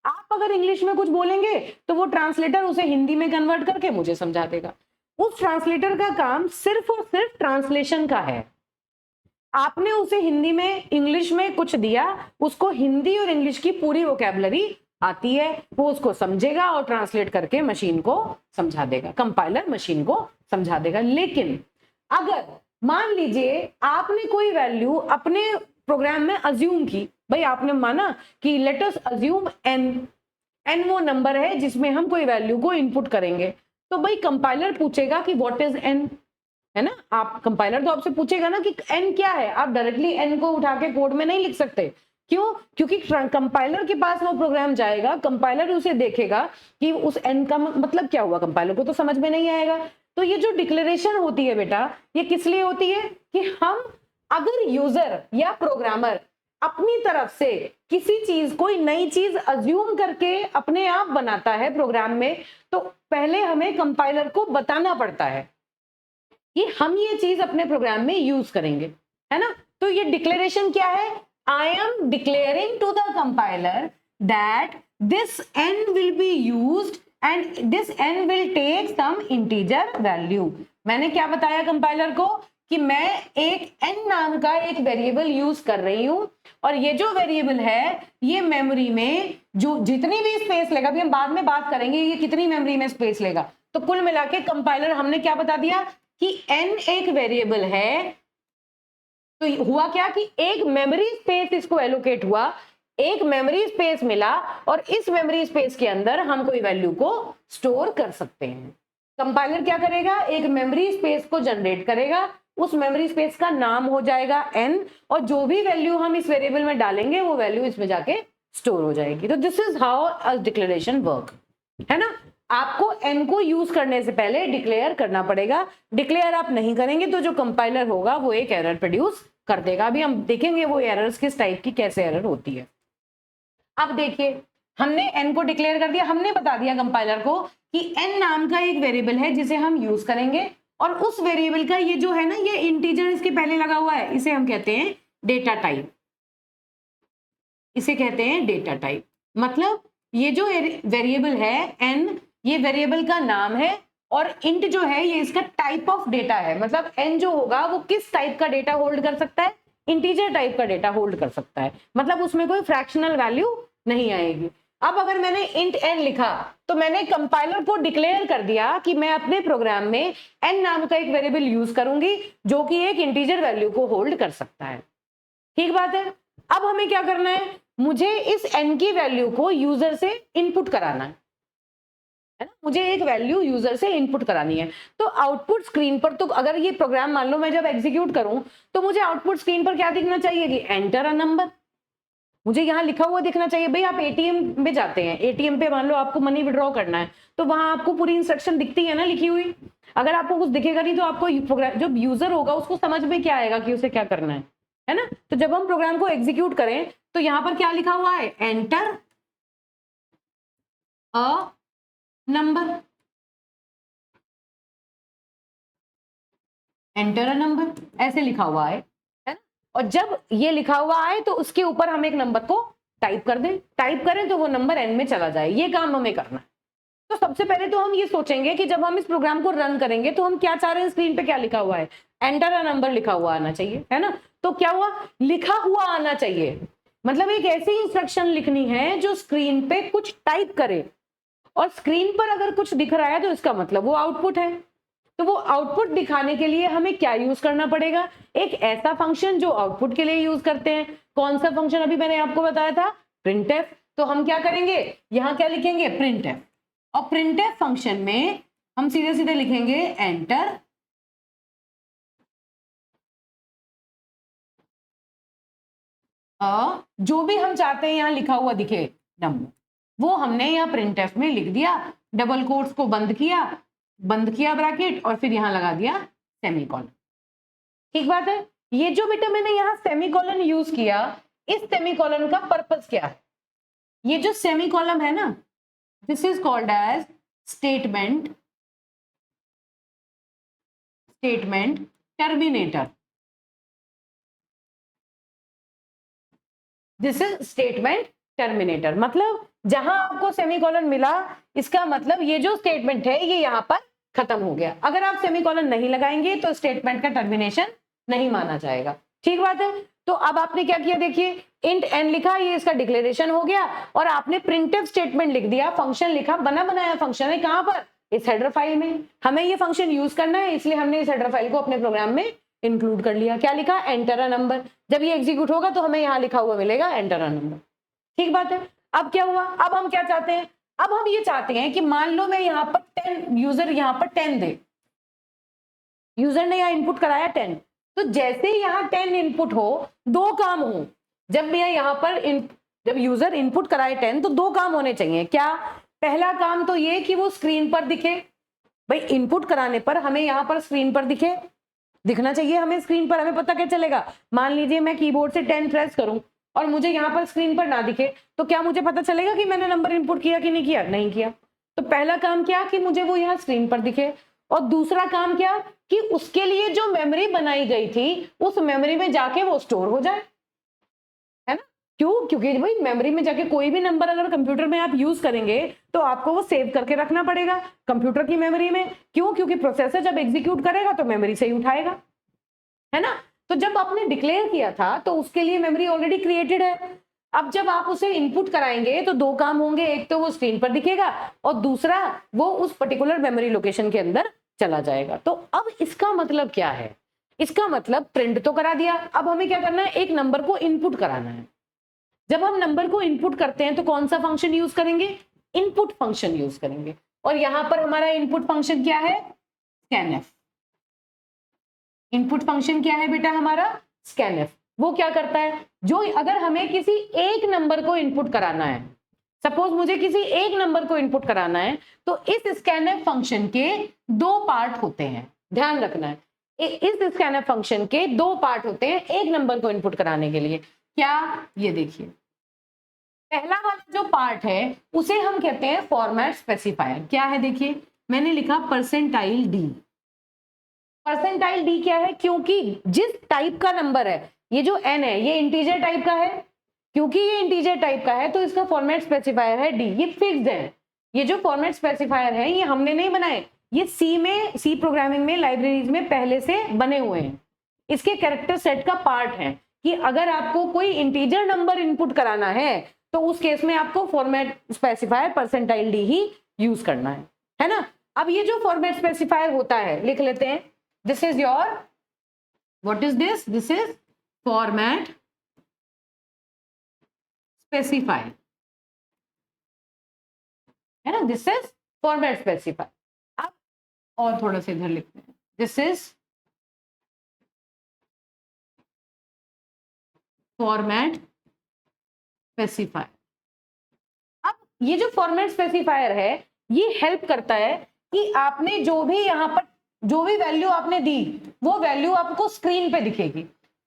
आप अगर इंग्लिश में कुछ बोलेंगे तो वो ट्रांसलेटर उसे हिंदी में कन्वर्ट करके मुझे समझा देगा। उस ट्रांसलेटर का काम सिर्फ और सिर्फ ट्रांसलेशन का है। आपने उसे हिंदी में इंग्लिश में कुछ दिया, उसको हिंदी और इंग्लिश की पूरी वोकैबुलरी आती है, वो उसको समझेगा और ट्रांसलेट करके मशीन को समझा देगा, कंपाइलर मशीन को समझा देगा। लेकिन अगर मान लीजिए आपने कोई वैल्यू अपने प्रोग्राम में अज्यूम की, भाई आपने माना कि लेट अस अज्यूम n वो नंबर है जिसमें हम कोई वैल्यू को इनपुट करेंगे, तो भाई कंपाइलर पूछेगा कि व्हाट इज n, है ना। आप कंपाइलर तो आपसे पूछेगा ना कि n क्या है, आप डायरेक्टली n को उठा के कोड में नहीं लिख सकते। क्यों? क्योंकि कंपाइलर के पास वो प्रोग्राम जाएगा, कंपाइलर उसे देखेगा कि उस n का मतलब क्या हुआ, कंपाइलर को तो समझ में नहीं आएगा। तो ये जो डिक्लेरेशन होती है बेटा, ये किस लिए होती है कि हम अगर यूजर या प्रोग्रामर अपनी तरफ से किसी चीज, कोई नई चीज अज्यूम करके अपने आप बनाता है प्रोग्राम में, तो पहले हमें कंपाइलर को बताना पड़ता है कि हम ये चीज अपने प्रोग्राम में यूज करेंगे, है ना। तो ये डिक्लेरेशन क्या है, I am declaring to the compiler that this n will be used and this n will take some integer value. मैंने क्या बताया कंपाइलर को कि मैं एक n नाम का एक वेरिएबल यूज कर रही हूं और ये जो वेरिएबल है ये मेमोरी में जो जितनी भी स्पेस लेगा, अभी हम बाद में बात करेंगे ये कितनी मेमोरी में स्पेस लेगा, तो कुल मिला के कंपाइलर हमने क्या बता दिया कि n एक वेरिएबल है। तो हुआ क्या कि एक मेमोरी स्पेस इसको एलोकेट हुआ, एक मेमोरी स्पेस मिला और इस मेमोरी स्पेस के अंदर हम कोई वैल्यू को स्टोर कर सकते हैं। कंपाइलर क्या करेगा, एक मेमोरी स्पेस को जनरेट करेगा, उस मेमोरी स्पेस का नाम हो जाएगा n और जो भी वैल्यू हम इस वेरिएबल में डालेंगे वो वैल्यू इसमें जाके स्टोर हो जाएगी। तो this is how a declaration work, है ना। आपको n को यूज करने से पहले डिक्लेयर करना पड़ेगा। डिक्लेयर आप नहीं करेंगे तो जो कंपाइलर होगा वो एक एरर प्रोड्यूस कर देगा। अभी हम देखेंगे वो एरर्स किस टाइप की, कैसे एरर होती है। अब देखिए हमने n को डिक्लेयर कर दिया, हमने बता दिया कंपाइलर को कि n नाम का एक वेरिएबल है जिसे हम यूज करेंगे और उस वेरिएबल का ये जो है ना, ये इंटीजर इसके पहले लगा हुआ है, इसे हम कहते हैं डेटा टाइप, इसे कहते हैं डेटा टाइप। मतलब ये जो वेरिएबल है n, ये वेरिएबल का नाम है और इंट जो है ये इसका टाइप ऑफ डेटा है। मतलब n जो होगा वो किस टाइप का डेटा होल्ड कर सकता है, इंटीजर टाइप का डेटा होल्ड कर सकता है, मतलब उसमें कोई फ्रैक्शनल वैल्यू नहीं आएगी। अब अगर मैंने इंट n लिखा तो मैंने कंपाइलर को डिक्लेयर कर दिया कि मैं अपने प्रोग्राम में n नाम का एक वेरिएबल यूज करूंगी जो कि एक इंटीजर वैल्यू को होल्ड कर सकता है। ठीक बात है। अब हमें क्या करना है, मुझे इस n की वैल्यू को यूजर से इनपुट कराना है ना, मुझे एक वैल्यू यूजर से इनपुट करानी है। तो आउटपुट स्क्रीन पर, तो अगर ये प्रोग्राम मान लो मैं जब एग्जीक्यूट करूं तो मुझे आउटपुट स्क्रीन पर क्या दिखना चाहिए कि एंटर अ नंबर, मुझे यहाँ लिखा हुआ दिखना चाहिए। भाई आप एटीएम में जाते हैं, एटीएम पे मान लो आपको मनी विड्रॉ करना है तो वहां आपको पूरी इंस्ट्रक्शन दिखती है ना लिखी हुई। अगर आपको कुछ दिखेगा नहीं तो आपको प्रोग्राम, जो यूजर होगा उसको समझ में क्या आएगा कि उसे क्या करना है ना। तो जब हम प्रोग्राम को एग्जीक्यूट करें तो यहाँ पर क्या लिखा हुआ है, enter a number, enter a number ऐसे लिखा हुआ है ना। और जब ये लिखा हुआ आए तो उसके ऊपर हम एक नंबर को टाइप कर दें, टाइप करें तो वो नंबर एन में चला जाए। ये काम हमें करना है। तो सबसे पहले तो हम ये सोचेंगे कि जब हम इस प्रोग्राम को रन करेंगे तो हम क्या चाह रहे हैं, स्क्रीन पे क्या लिखा हुआ है, एंटर अ नंबर लिखा हुआ आना चाहिए, है ना। तो क्या हुआ, लिखा हुआ आना चाहिए, मतलब एक ऐसी इंस्ट्रक्शन लिखनी है जो स्क्रीन पे कुछ टाइप करे और स्क्रीन पर अगर कुछ दिख रहा है तो इसका मतलब वो आउटपुट है। तो वो आउटपुट दिखाने के लिए हमें क्या यूज करना पड़ेगा, एक ऐसा फंक्शन जो आउटपुट के लिए यूज करते हैं। कौन सा फंक्शन, अभी मैंने आपको बताया था, प्रिंटफ। तो हम क्या करेंगे, यहां क्या लिखेंगे, प्रिंटफ, और प्रिंटफ फंक्शन में हम सीधे सीधे लिखेंगे एंटर जो भी हम चाहते हैं यहां लिखा हुआ दिखे नंबर, वो हमने यहाँ प्रिंटफ में लिख दिया। डबल कोट्स को बंद किया ब्रैकेट और फिर यहां लगा दिया सेमीकोलन। ठीक बात है। ये जो बेटा मैंने यहाँ सेमीकोलन यूज किया, इस सेमीकोलन का पर्पस क्या है? ये जो सेमीकोलन है ना, this is called as statement terminator. This is statement terminator, मतलब जहां आपको सेमीकोलन मिला, इसका मतलब ये जो स्टेटमेंट है ये यहां पर खत्म हो गया। अगर आप सेमीकोलन नहीं लगाएंगे तो स्टेटमेंट का टर्मिनेशन नहीं माना जाएगा। ठीक बात है। तो अब आपने क्या किया, देखिए इंट एन लिखा, ये इसका डिक्लेरेशन हो गया, और आपने प्रिंटफ स्टेटमेंट लिख दिया, फंक्शन लिखा, बना बनाया फंक्शन है, कहां पर? इस हेडर फाइल में। हमें ये फंक्शन यूज करना है, इसलिए हमने इस हेडर फाइल को अपने प्रोग्राम में इंक्लूड कर लिया। क्या लिखा? Enter a number. जब ये एग्जीक्यूट होगा तो हमें यहाँ लिखा हुआ मिलेगा एंटर अ नंबर। ठीक बात है। अब क्या हुआ, अब हम क्या चाहते हैं? अब हम ये चाहते हैं कि मान लो मैं यहाँ पर 10, यूजर यहाँ पर 10 दे, यूजर ने यहाँ इनपुट कराया 10, तो जैसे यहाँ 10 इनपुट हो, दो काम हो। जब मैं यहाँ पर जब यूजर इनपुट कराए 10 तो दो काम होने चाहिए। क्या? पहला काम तो ये कि वो स्क्रीन पर दिखे। भाई इनपुट कराने पर हमें यहाँ पर स्क्रीन पर दिखना चाहिए हमें स्क्रीन पर। हमें पता क्या चलेगा? मान लीजिए मैं कीबोर्ड से 10 प्रेस करूं और मुझे यहाँ पर स्क्रीन पर ना दिखे, तो क्या मुझे पता चलेगा कि मैंने नंबर इनपुट किया कि नहीं किया? नहीं किया। तो पहला काम क्या कि मुझे वो यहाँ स्क्रीन पर दिखे, और दूसरा काम क्या कि उसके लिए जो मेमोरी बनाई गई थी उस मेमोरी में जाके वो स्टोर हो जाए, है ना? क्यों? क्योंकि भाई मेमोरी में जाके कोई भी नंबर अगर कंप्यूटर में आप यूज करेंगे तो आपको वो सेव करके रखना पड़ेगा कंप्यूटर की मेमोरी में। क्यों? क्योंकि प्रोसेसर जब एग्जीक्यूट करेगा तो मेमोरी से ही उठाएगा, है ना? तो जब आपने डिक्लेयर किया था तो उसके लिए मेमोरी ऑलरेडी क्रिएटेड है। अब जब आप उसे इनपुट कराएंगे तो दो काम होंगे, एक तो वो स्क्रीन पर दिखेगा और दूसरा वो उस पर्टिकुलर मेमोरी लोकेशन के अंदर चला जाएगा। तो अब इसका मतलब क्या है? इसका मतलब प्रिंट तो करा दिया, अब हमें क्या करना है? एक नंबर को इनपुट कराना है। जब हम नंबर को इनपुट करते हैं तो कौन सा फंक्शन यूज करेंगे? इनपुट फंक्शन यूज करेंगे। और यहां पर हमारा इनपुट फंक्शन क्या है? स्कैनएफ। इनपुट फंक्शन क्या है बेटा हमारा? स्कैनएफ। वो क्या करता है? जो अगर हमें किसी एक नंबर को इनपुट कराना है, सपोज मुझे किसी एक नंबर को इनपुट कराना है, तो इस स्कैनएफ फंक्शन के दो पार्ट होते हैं, ध्यान रखना है। इस स्कैनएफ फंक्शन के दो पार्ट होते हैं एक नंबर को इनपुट कराने के लिए। क्या? ये देखिए, पहला वाला जो पार्ट है उसे हम कहते हैं फॉर्मेट स्पेसिफायर। क्या है? देखिए मैंने लिखा परसेंटाइल डी। परसेंटाइल डी क्या है? क्योंकि जिस टाइप का नंबर है, ये जो एन है ये इंटीजर टाइप का है, क्योंकि ये इंटीजर टाइप का है तो इसका फॉर्मेट स्पेसिफायर है डी। ये फिक्स्ड है। ये जो फॉर्मेट स्पेसिफायर है ये हमने नहीं बनाए, ये सी प्रोग्रामिंग में लाइब्रेरीज में पहले से बने हुए हैं। इसके कैरेक्टर सेट का पार्ट है कि अगर आपको कोई इंटीजर नंबर इनपुट कराना है तो उस केस में आपको फॉर्मेट स्पेसिफायर परसेंटाइल डी ही यूज करना है ना? अब ये जो फॉर्मेट स्पेसिफायर होता है लिख लेते हैं। This is your, what is this? This is format specifier, है ना? This is format specifier. अब और थोड़ा सा इधर लिखते हैं, this is format specifier. अब ये जो फॉर्मेट स्पेसिफायर है ये हेल्प करता है कि आपने जो भी यहाँ पर जो भी वैल्यू आपने दी वो वैल्यू आपको स्क्रीन पे दिखेगी।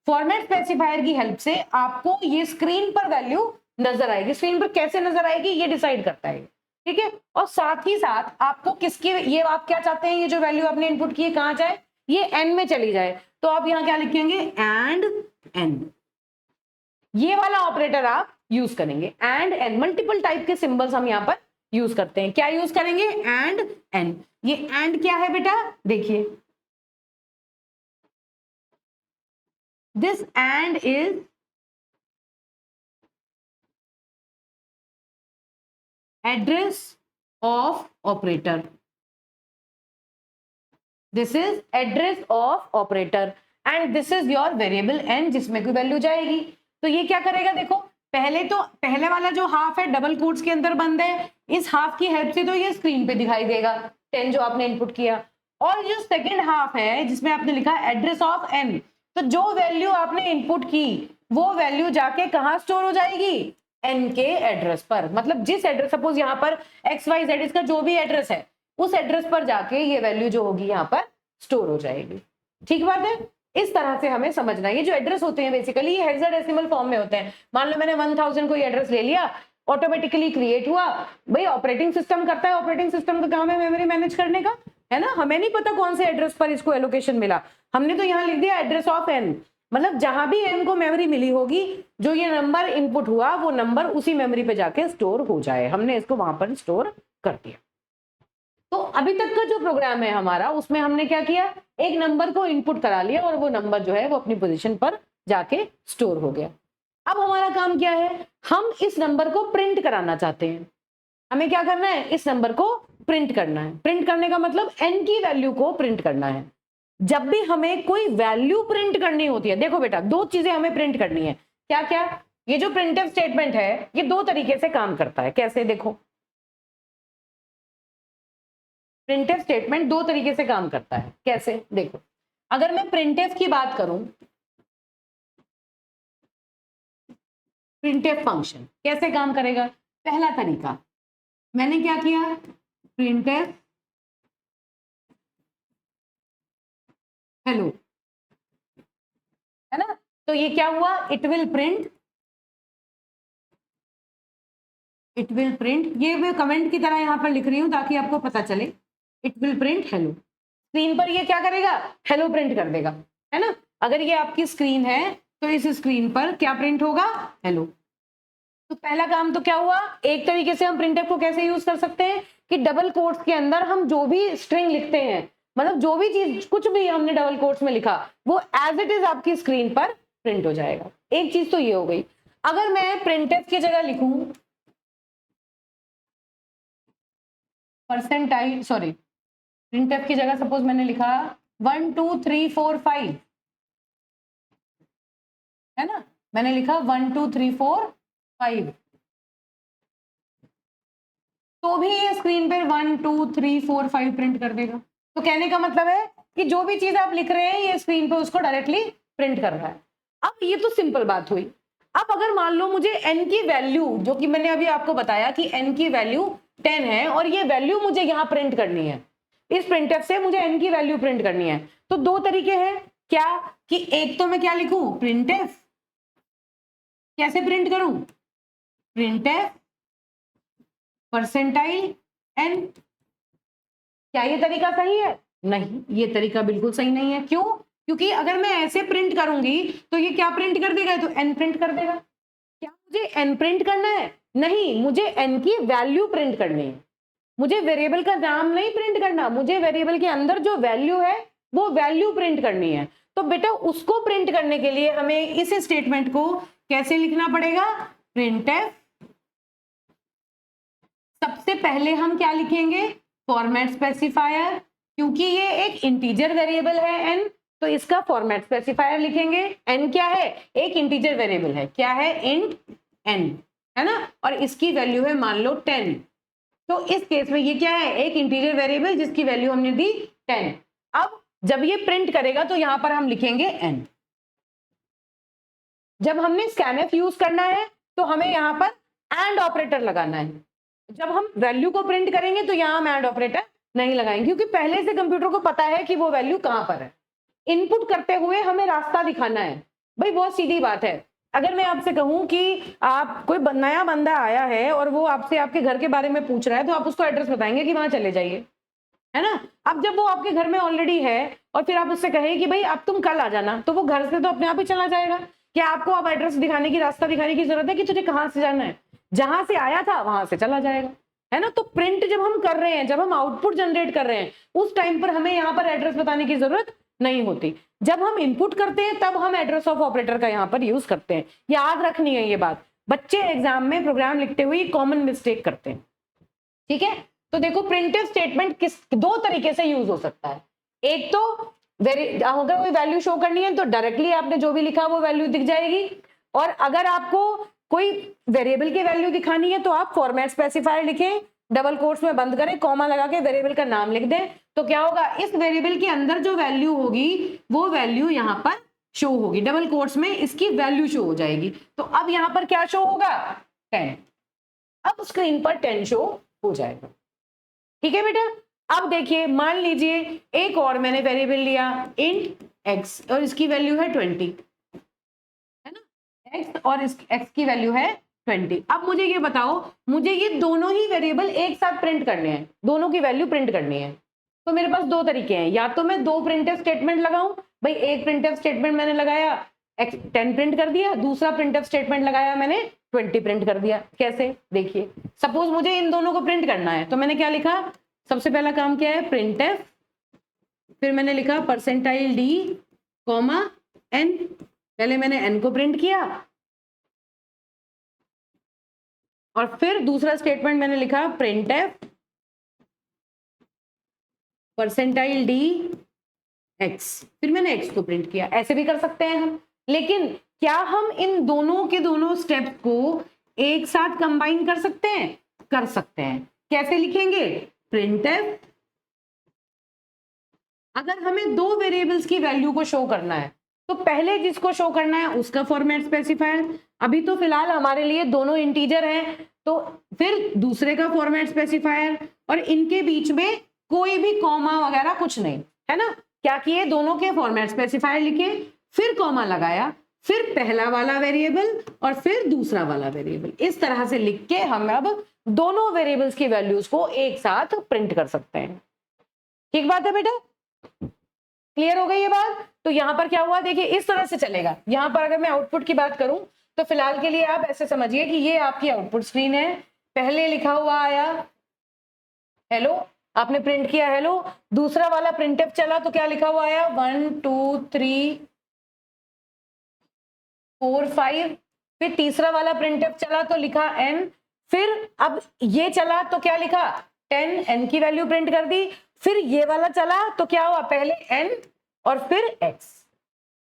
फॉर्मेट स्पेसिफायर की हेल्प से आपको ये स्क्रीन पर वैल्यू नजर आएगी। स्क्रीन पर कैसे नजर आएगी ये डिसाइड करता है, ठीक है? और साथ ही साथ आपको किसकी, ये आप क्या चाहते हैं, ये जो वैल्यू आपने इनपुट की है कहाँ जाए? ये एन में चली जाए। तो आप यहाँ क्या लिखेंगे? And n. ये वाला ऑपरेटर आप यूज करेंगे। एंड एन, मल्टीपल टाइप के सिंबल्स हम यहाँ पर यूज करते हैं। क्या यूज करेंगे? And n. ये एंड क्या है बेटा? देखिए, this and is address of operator. This is address of operator and this is your variable n, जिसमें कोई वैल्यू जाएगी। तो ये क्या करेगा? देखो पहले वाला जो हाफ है डबल कोट्स के अंदर बंद है, इस हाफ की हेल्प से तो ये स्क्रीन पे दिखाई देगा 10 जो आपने इनपुट किया। और जो सेकंड हाफ है जिसमें आपने लिखा एड्रेस ऑफ एन, तो जो वैल्यू आपने इनपुट की वो वैल्यू जाके कहां स्टोर हो जाएगी? एन के एड्रेस पर। मतलब जिस एड्रेस, सपोज यहाँ पर XYZ इसका जो भी एड्रेस है उस एड्रेस पर जाके ये वैल्यू जो होगी यहाँ पर स्टोर हो जाएगी। ठीक बात है? इस तरह से हमें समझना है। ये जो एड्रेस होते हैं बेसिकली ये हेक्साडेसिमल फॉर्म में होते हैं। मान लो मैंने 1000 कोई एड्रेस ले लिया, ऑटोमेटिकली क्रिएट हुआ। भाई ऑपरेटिंग सिस्टम करता है, ऑपरेटिंग सिस्टम का काम है मेमोरी मैनेज करने का, है ना। हमें नहीं पता कौन से एड्रेस पर इसको एलोकेशन मिला, हमने तो यहाँ लिख दिया एड्रेस ऑफ एन, मतलब जहां भी एन को मेमोरी मिली होगी, जो ये नंबर इनपुट हुआ वो नंबर उसी मेमोरी पे जाके स्टोर हो जाए, हमने इसको वहां पर स्टोर कर दिया। तो अभी तक का जो प्रोग्राम है हमारा, उसमें हमने क्या किया, एक नंबर को इनपुट करा लिया और वो नंबर जो है वो अपनी पोजीशन पर जाके स्टोर हो गया। अब हमारा काम क्या है, हम इस नंबर को प्रिंट कराना चाहते हैं। हमें क्या करना है, इस नंबर को प्रिंट करना है। प्रिंट करने का मतलब एन की वैल्यू को प्रिंट करना है। जब भी हमें कोई वैल्यू प्रिंट करनी होती है, देखो बेटा दो चीजें हमें प्रिंट करनी है। क्या क्या, ये जो प्रिंटफ स्टेटमेंट है ये दो तरीके से काम करता है। कैसे, देखो प्रिंटफ स्टेटमेंट दो तरीके से काम करता है। कैसे, देखो अगर मैं प्रिंटफ की बात करूं, प्रिंटफ फंक्शन कैसे काम करेगा। पहला तरीका, मैंने क्या किया, प्रिंटफ हेलो, है ना। तो ये क्या हुआ, it will print, it will print, ये मैं कमेंट की तरह यहां पर लिख रही हूं ताकि आपको पता चले, it will print hello. Screen पर ये क्या करेगा, हेलो प्रिंट कर देगा, है ना। अगर ये आपकी स्क्रीन है तो इस स्क्रीन पर क्या प्रिंट होगा, हेलो। तो पहला काम तो क्या हुआ, एक तरीके से हम प्रिंटफ को कैसे यूज कर सकते हैं कि डबल कोट्स के अंदर हम जो भी स्ट्रिंग लिखते हैं, मतलब जो भी चीज कुछ भी हमने डबल कोट्स में लिखा वो एज इट इज आपकी स्क्रीन पर प्रिंट हो जाएगा। एक चीज तो ये हो गई। अगर मैं प्रिंटफ की जगह लिखूं परसेंटाइल, सॉरी प्रिंटफ की जगह सपोज मैंने लिखा 1 2 3 4 5, है ना, मैंने लिखा 1 2 3 4 5, तो भी ये स्क्रीन पर 1 2 3 4 5 प्रिंट कर देगा। तो कहने का मतलब है कि जो भी चीज आप लिख रहे हैं ये स्क्रीन पे उसको डायरेक्टली प्रिंट कर रहा है। अब ये तो सिंपल बात हुई। अब अगर मान लो मुझे n की वैल्यू, जो कि मैंने अभी आपको बताया कि n की वैल्यू 10 है और ये वैल्यू मुझे यहाँ प्रिंट करनी है, इस प्रिंटफ से मुझे n की वैल्यू प्रिंट करनी है, तो दो तरीके हैं। क्या कि एक तो मैं क्या लिखूं, प्रिंटफ, कैसे प्रिंट करूं, प्रिंटफ परसेंटाइल n। क्या ये तरीका सही है, नहीं, ये तरीका बिल्कुल सही नहीं है। क्यों, क्योंकि अगर मैं ऐसे प्रिंट करूंगी तो ये क्या प्रिंट कर देगा, तो n प्रिंट कर देगा। क्या मुझे n प्रिंट करना है, नहीं, मुझे n की वैल्यू प्रिंट करनी है। मुझे वेरिएबल का नाम नहीं प्रिंट करना, मुझे वेरिएबल के अंदर जो वैल्यू है वो वैल्यू प्रिंट करनी है। तो बेटा उसको प्रिंट करने के लिए हमें इस स्टेटमेंट को कैसे लिखना पड़ेगा, प्रिंटफ, सबसे पहले हम क्या लिखेंगे, फॉर्मेट स्पेसिफायर, क्योंकि ये एक इंटीजर वेरिएबल है n, तो इसका फॉर्मेट स्पेसिफायर लिखेंगे। n क्या है, एक इंटीजर वेरिएबल है, क्या है, इंट n, है ना, और इसकी वैल्यू है मान लो 10। तो इस केस में ये क्या है, एक इंटीजर वेरिएबल जिसकी वैल्यू हमने दी 10। अब जब ये प्रिंट करेगा तो यहां पर हम लिखेंगे n। जब हमने स्कैनफ यूज करना है तो हमें यहां पर एंड ऑपरेटर लगाना है। जब हम वैल्यू को प्रिंट करेंगे तो यहां हम एंड ऑपरेटर नहीं लगाएंगे, क्योंकि पहले से कंप्यूटर को पता है कि वो वैल्यू कहां पर है। इनपुट करते हुए हमें रास्ता दिखाना है। भाई बहुत सीधी बात है, अगर मैं आपसे कहूं कि आप कोई नया बंदा आया है और वो आपसे आपके घर के बारे में पूछ रहा है, तो आप उसको एड्रेस बताएंगे कि वहां चले जाइए, है ना। अब जब वो आपके घर में ऑलरेडी है और फिर आप उससे कहें कि भाई अब तुम कल आ जाना, तो वो घर से तो अपने आप ही चला जाएगा। क्या आपको अब एड्रेस दिखाने की, रास्ता दिखाने की जरूरत है कि तुझे कहां से जाना है, जहां से आया था वहां से चला जाएगा, है ना। तो प्रिंट जब हम कर रहे हैं, जब हम आउटपुट जनरेट कर रहे हैं, उस टाइम पर हमें यहाँ पर एड्रेस बताने की जरूरत नहीं होती। जब हम इनपुट करते हैं तब हम एड्रेस ऑफ ऑपरेटर का यहाँ पर यूज करते हैं। याद रखनी है ये बात, बच्चे एग्जाम में प्रोग्राम लिखते हुए कॉमन मिस्टेक करते हैं, ठीक है। तो देखो प्रिंटिव स्टेटमेंट किस दो तरीके से यूज हो सकता है। एक तो अगर कोई वैल्यू शो करनी है तो डायरेक्टली आपने जो भी लिखा वो वैल्यू दिख जाएगी, और अगर आपको कोई वेरिएबल की वैल्यू दिखानी है तो आप फॉर्मेट स्पेसिफायर लिखें, डबल कोट्स में बंद करें, कॉमा लगा के वेरिएबल का नाम लिख दें, तो क्या होगा, इस वेरिएबल के अंदर जो वैल्यू होगी वो वैल्यू यहाँ पर शो होगी, डबल कोट्स में इसकी वैल्यू शो हो जाएगी। तो अब यहाँ पर क्या शो होगा, 10। अब स्क्रीन पर 10 शो हो जाएगा, ठीक है बेटा। अब देखिए, मान लीजिए एक और मैंने वेरिएबल लिया इंट x और इसकी वैल्यू है 20, है ना, x और इस x की वैल्यू है 20। अब मुझे ये बताओ, मुझे ये दोनों ही वेरिएबल एक साथ प्रिंट करने हैं, दोनों की वैल्यू प्रिंट करनी है। तो मेरे पास दो तरीके हैं, या तो मैं दो प्रिंटफ स्टेटमेंट लगाऊं, भाई एक प्रिंटफ स्टेटमेंट मैंने लगाया 10 प्रिंट कर दिया, दूसरा प्रिंटफ स्टेटमेंट लगाया मैंने 20 प्रिंट कर दिया। कैसे, देखिए, सपोज मुझे इन दोनों को प्रिंट करना है, तो मैंने क्या लिखा, सबसे पहला काम क्या है, प्रिंटफ, फिर मैंने लिखा परसेंटाइल डी कॉमा एन, पहले मैंने एन को प्रिंट किया और फिर दूसरा स्टेटमेंट मैंने लिखा प्रिंटफ परसेंटाइल डी एक्स, फिर मैंने एक्स को प्रिंट किया। ऐसे भी कर सकते हैं हम, लेकिन क्या हम इन दोनों के दोनों स्टेप्स को एक साथ कंबाइन कर सकते हैं? कर सकते हैं। कैसे लिखेंगे, प्रिंटफ, अगर हमें दो वेरिएबल्स की वैल्यू को शो करना है तो पहले जिसको शो करना है उसका फॉर्मेट स्पेसिफायर, अभी तो फिलहाल हमारे लिए दोनों इंटीजर हैं, तो फिर दूसरे का फॉर्मेट स्पेसिफायर, और इनके बीच में कोई भी कॉमा वगैरह कुछ नहीं, है ना। क्या किए, दोनों के फॉर्मेट स्पेसिफायर लिखे, फिर कॉमा लगाया, फिर पहला वाला वेरिएबल और फिर दूसरा वाला वेरिएबल, इस तरह से लिख के हम अब दोनों वेरिएबल्स की वैल्यूज को एक साथ प्रिंट कर सकते हैं। ठीक बात है बेटा, क्लियर हो गई ये बात। तो यहां पर क्या हुआ, देखिए इस तरह से चलेगा। यहां पर अगर मैं आउटपुट की बात करूं तो फिलहाल के लिए आप ऐसे समझिए कि ये आपकी आउटपुट स्क्रीन है, पहले लिखा हुआ आया हेलो, आपने प्रिंट किया हेलो, दूसरा वाला प्रिंटफ चला तो क्या लिखा हुआ आया 1 2 3 4 5, फिर तीसरा वाला प्रिंटफ चला तो लिखा n, फिर अब ये चला तो क्या लिखा 10, n की वैल्यू प्रिंट कर दी, फिर ये वाला चला तो क्या हुआ, पहले n और फिर x।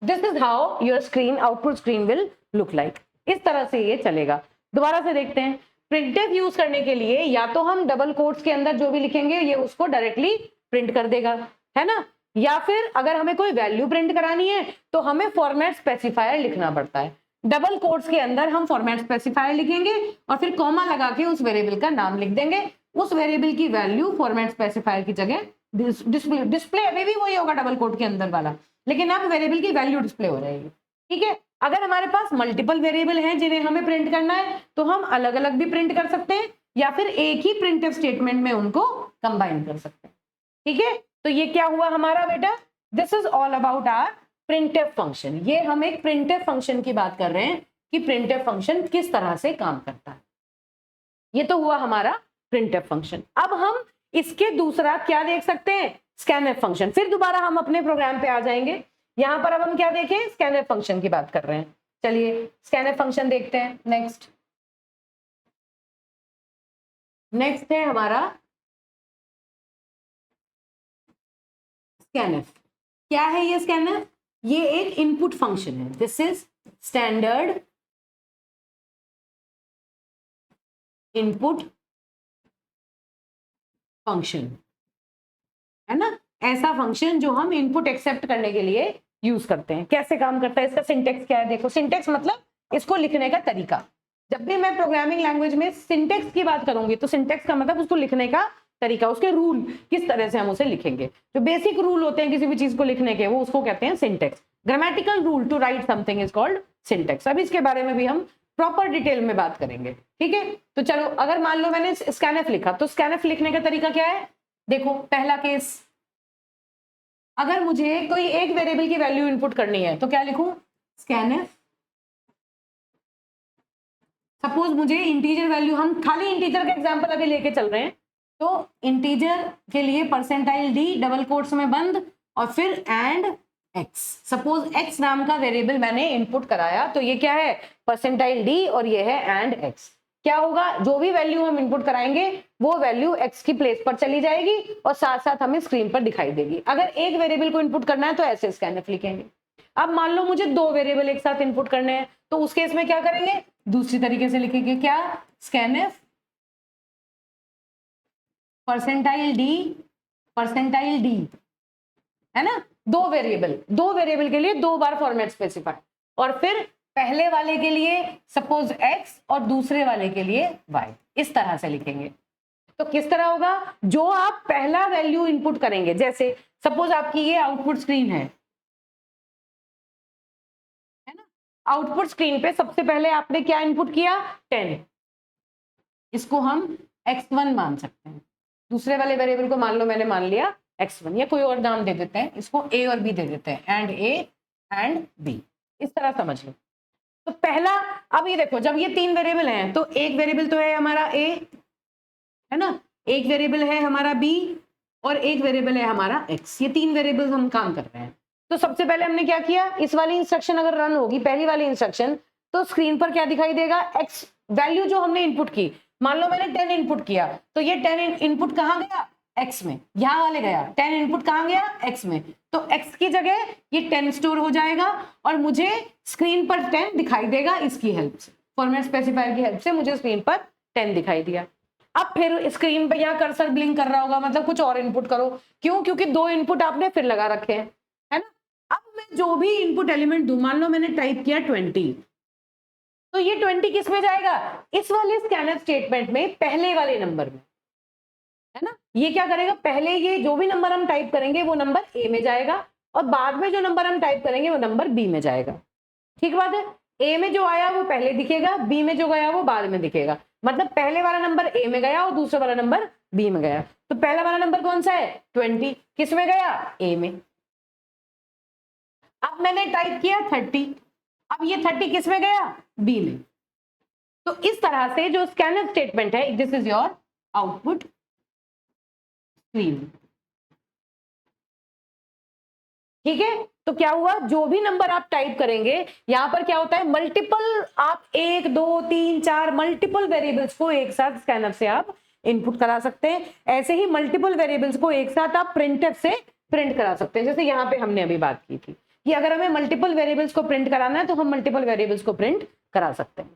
This is how your screen, output screen will look like. इस तरह से ये चलेगा। दोबारा से देखते हैं, प्रिंटफ यूज करने के लिए या तो हम डबल कोट्स के अंदर जो भी लिखेंगे ये उसको डायरेक्टली प्रिंट कर देगा, है ना, या फिर अगर हमें कोई वैल्यू प्रिंट करानी है तो हमें फॉर्मेट स्पेसिफायर लिखना पड़ता है। डबल कोट्स के अंदर हम फॉर्मेट स्पेसिफायर लिखेंगे और फिर कॉमा लगा के उस वेरिएबल का नाम लिख देंगे, उस वेरिएबल की वैल्यू फॉर्मेट स्पेसिफायर की जगह डिस्प्ले अभी भी वही होगा डबल कोट के अंदर वाला, लेकिन अब वेरिएबल की वैल्यू डिस्प्ले हो जाएगी। ठीक है, अगर हमारे पास मल्टीपल वेरिएबल हैं जिन्हें हमें प्रिंट करना है तो हम अलग अलग भी प्रिंट कर सकते हैं या फिर एक ही प्रिंटफ स्टेटमेंट में उनको कंबाइन कर सकते हैं। ठीक है, तो ये क्या हुआ हमारा बेटा, this is all about our printf function. ये हम एक प्रिंटफ फंक्शन की बात कर रहे हैं कि प्रिंटफ फंक्शन किस तरह से काम करता है। ये तो हुआ हमारा प्रिंटफ फंक्शन। अब हम इसके दूसरा क्या देख सकते हैं, स्कैनफ फंक्शन। फिर दोबारा हम अपने प्रोग्राम पे आ जाएंगे। यहां पर अब हम क्या देखें, स्कैनफ फंक्शन की बात कर रहे हैं। चलिए स्कैनफ फंक्शन देखते हैं। नेक्स्ट है हमारा स्कैनफ। क्या है ये स्कैनफ, ये एक इनपुट फंक्शन है। This is standard input function, है ना, ऐसा फंक्शन जो हम इनपुट एक्सेप्ट करने के लिए यूज करते हैं। कैसे काम करता है, इसका सिंटेक्स क्या है, देखो सिंटेक्स मतलब इसको लिखने का तरीका। जब भी मैं प्रोग्रामिंग लैंग्वेज में सिंटेक्स की बात करूंगी तो सिंटेक्स का मतलब उसको लिखने का तरीका, उसके रूल, किस तरह से हम उसे लिखेंगे। जो बेसिक रूल होते हैं किसी भी चीज को लिखने के, वो उसको कहते हैं syntax. Grammatical rule to write something is called syntax. अब इसके बारे में भी हम प्रॉपर डिटेल में बात करेंगे। ठीक है, तो चलो अगर मान लो मैंने स्कैनफ लिखा तो स्कैनफ लिखने का तरीका क्या है, देखो पहला केस, अगर मुझे कोई एक वेरिएबल की वैल्यू इनपुट करनी है तो क्या लिखूं, स्कैनफ। सपोज मुझे इंटीजर वैल्यू, हम खाली इंटीजर का एग्जांपल अभी लेके चल रहे हैं, तो इंटीजर के लिए परसेंटाइल डी डबल कोट्स में बंद और फिर एंड एक्स। सपोज एक्स नाम का वेरिएबल मैंने इनपुट कराया, तो ये क्या है, परसेंटाइल डी और ये है एंड एक्स। क्या होगा, जो भी वैल्यू हम इनपुट कराएंगे वो वैल्यू एक्स की प्लेस पर चली जाएगी और साथ साथ हमें स्क्रीन पर दिखाई देगी। अगर एक वेरिएबल को इनपुट करना है तो ऐसे स्कैनफ लिखेंगे। अब मान लो मुझे दो वेरिएबल एक साथ इनपुट करने हैं, तो उस केस में क्या करेंगे, दूसरी तरीके से लिखेंगे, क्या, स्कैनफ परसेंटाइल डी, है ना, दो वेरिएबल के लिए दो बार फॉर्मेट स्पेसिफाई, और फिर पहले वाले के लिए सपोज x और दूसरे वाले के लिए y, इस तरह से लिखेंगे। तो किस तरह होगा, जो आप पहला वैल्यू इनपुट करेंगे, जैसे सपोज आपकी ये आउटपुट स्क्रीन है, आउटपुट स्क्रीन पे सबसे पहले आपने क्या इनपुट किया, 10, इसको हम x1 मान सकते हैं। दूसरे वाले वेरिएबल को मान लो मैंने मान लिया x1, या कोई और नाम दे देते हैं इसको, a और b दे देते हैं, एंड a एंड b, इस तरह समझ लो। तो पहला, अब ये देखो जब ये 3 वेरिएबल हैं तो एक वेरिएबल तो है हमारा a, है ना, एक वेरिएबल है हमारा b और एक वेरिएबल है हमारा x, ये 3 वेरिएबल हम काम कर रहे हैं। तो सबसे पहले हमने क्या किया, इस वाली इंस्ट्रक्शन अगर रन होगी, पहली वाली इंस्ट्रक्शन, तो स्क्रीन पर क्या दिखाई देगा, x वैल्यू जो हमने इनपुट की, मान लो मैंने 10 इनपुट किया, तो ये 10 इनपुट कहां गया, x में, यहां वाले गया, 10 इनपुट कहां गया, x में, तो x की जगह ये 10 स्टोर हो जाएगा और मुझे स्क्रीन पर 10 दिखाई देगा इसकी हेल्प से, फॉर्मेट स्पेसिफायर की हेल्प से मुझे स्क्रीन पर 10 दिखाई दिया। अब फिर स्क्रीन पे यहाँ कर्सर ब्लिंक कर रहा होगा, मतलब कुछ और इनपुट करो, क्यों, क्योंकि 2 इनपुट आपने फिर लगा रखे हैं, है ना। अब मैं जो भी इनपुट एलिमेंट दूं, मान लो मैंने टाइप किया 20, तो ये 20 किस में जाएगा, इस वाले स्कैनर स्टेटमेंट में पहले वाले नंबर में, है ना। ये क्या करेगा, पहले ये जो भी नंबर हम टाइप करेंगे वो नंबर ए में जाएगा और बाद में जो नंबर हम टाइप करेंगे वो नंबर बी में जाएगा। ठीक बात है, ए में जो आया वो पहले दिखेगा, बी में जो गया वो बाद में दिखेगा, मतलब पहले वाला नंबर ए में गया और दूसरा वाला नंबर बी में गया। तो पहला वाला नंबर कौन सा है, 20, किस में गया, ए में। अब मैंने टाइप किया 30, अब ये 30 किस में गया, बी में। तो इस तरह से जो स्कैनर स्टेटमेंट है, this is your output screen. ठीक है, तो क्या हुआ, जो भी नंबर आप टाइप करेंगे, यहां पर क्या होता है, मल्टीपल, आप 1 2 3 4 मल्टीपल वेरिएबल्स को एक साथ स्कैनर से आप इनपुट करा सकते हैं। ऐसे ही मल्टीपल वेरिएबल्स को एक साथ आप प्रिंटफ से प्रिंट करा सकते हैं, जैसे यहाँ पे हमने अभी बात की थी कि अगर हमें मल्टीपल वेरिएबल्स को प्रिंट कराना है तो हम मल्टीपल वेरिएबल्स को प्रिंट करा सकते हैं।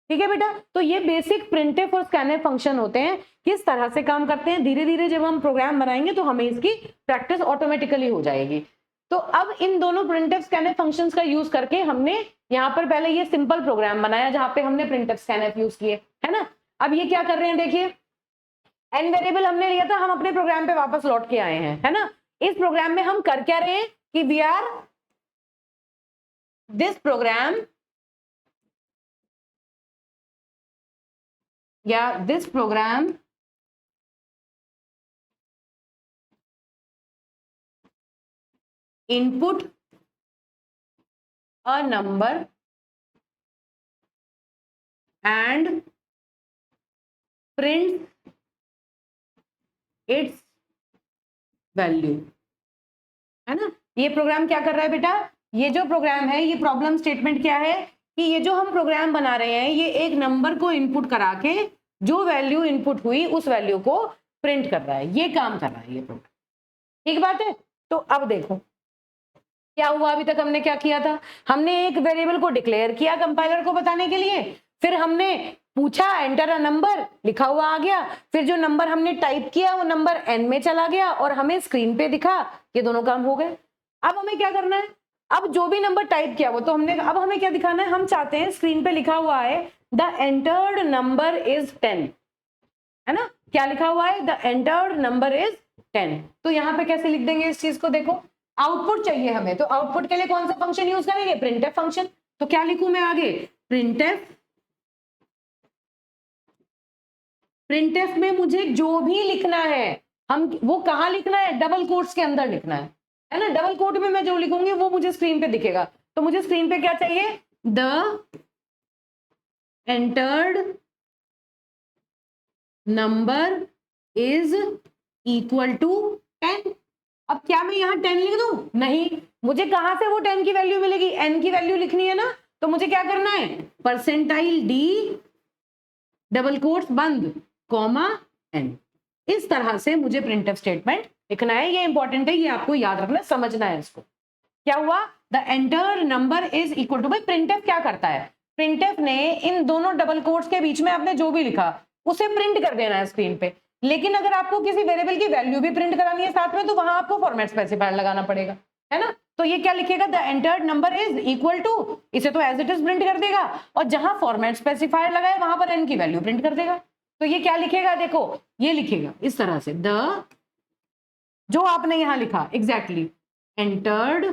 ठीक है बेटा, तो ये बेसिक प्रिंटफ और स्कैनफ फंक्शन होते हैं, किस तरह से काम करते हैं। धीरे धीरे जब हम प्रोग्राम बनाएंगे तो हमें इसकी प्रैक्टिस ऑटोमेटिकली हो जाएगी। तो अब इन दोनों प्रिंटफ स्कैनफ फंक्शंस का यूज करके हमने यहाँ पर पहले ये सिंपल प्रोग्राम बनाया जहां पे हमने प्रिंटफ स्कैनफ यूज किए, है ना। अब ये क्या कर रहे हैं, देखिए एन वेरिएबल हमने लिया था, हम अपने प्रोग्राम पे वापस लौट के आए हैं, है ना। इस प्रोग्राम में हम कर क्या रहे हैं कि वी आर दिस प्रोग्राम या this program input a number and print its value, है ना। ये प्रोग्राम क्या कर रहा है बेटा, ये जो प्रोग्राम है, ये प्रॉब्लम स्टेटमेंट क्या है कि ये जो हम प्रोग्राम बना रहे हैं, ये एक नंबर को इनपुट करा के जो वैल्यू इनपुट हुई उस वैल्यू को प्रिंट कर रहा है, ये काम कर रहा है ये प्रोग्राम। ठीक बात है, तो अब देखो क्या हुआ, अभी तक हमने क्या किया था, हमने एक वेरिएबल को डिक्लेयर किया कंपाइलर को बताने के लिए, फिर हमने पूछा एंटर अ नंबर, लिखा हुआ आ गया, फिर जो नंबर हमने टाइप किया वो नंबर एन में चला गया और हमें स्क्रीन पे दिखा, ये दोनों काम हो गए। अब हमें क्या करना है, अब जो भी नंबर टाइप किया वो तो हमने, अब हमें क्या दिखाना है, हम चाहते हैं स्क्रीन पे लिखा हुआ है द एंटर्ड नंबर इज 10, है ना, क्या लिखा हुआ है, द एंटर्ड नंबर इज 10। तो यहाँ पे कैसे लिख देंगे इस चीज को, देखो आउटपुट चाहिए हमें, तो आउटपुट के लिए कौन सा फंक्शन यूज करेंगे, प्रिंटफ फंक्शन। तो क्या लिखूं मैं आगे, प्रिंटफ, प्रिंटफ में मुझे जो भी लिखना है, हम वो कहां लिखना है, डबल कोट्स के अंदर लिखना है ना, डबल कोट में मैं जो लिखूंगी वो मुझे स्क्रीन पे दिखेगा। तो मुझे स्क्रीन पे क्या चाहिए, the entered number is equal to 10। अब क्या मैं यहाँ 10 लिख दूं, नहीं, मुझे कहां से वो 10 की वैल्यू मिलेगी, n की वैल्यू लिखनी है ना, तो मुझे क्या करना है, परसेंटाइल डी डबल कोट्स बंद कॉमा n, इस तरह से मुझे प्रिंटफ स्टेटमेंट लिखना है। ये इंपॉर्टेंट है, ये आपको याद रखना, समझना है इसको। क्या हुआ, the enter number is equal to, भाई प्रिंटफ क्या करता है, प्रिंटफ ने इन दोनों डबल कोट्स के बीच में आपने जो भी लिखा उसे प्रिंट कर देना है स्क्रीन पे। लेकिन अगर आपको किसी वेरिएबल की वैल्यू भी प्रिंट करानी है साथ में, तो वहां आपको फॉर्मेट स्पेसिफायर लगाना पड़ेगा, है ना। तो ये क्या लिखेगा, the entered number is equal to, इसे तो एज इट इज प्रिंट कर देगा, और जहां फॉर्मेट स्पेसिफायर लगा है वहां पर एन की वैल्यू प्रिंट कर देगा। तो ये क्या लिखेगा, देखो ये लिखेगा इस तरह से, द, जो आपने यहां लिखा exactly, entered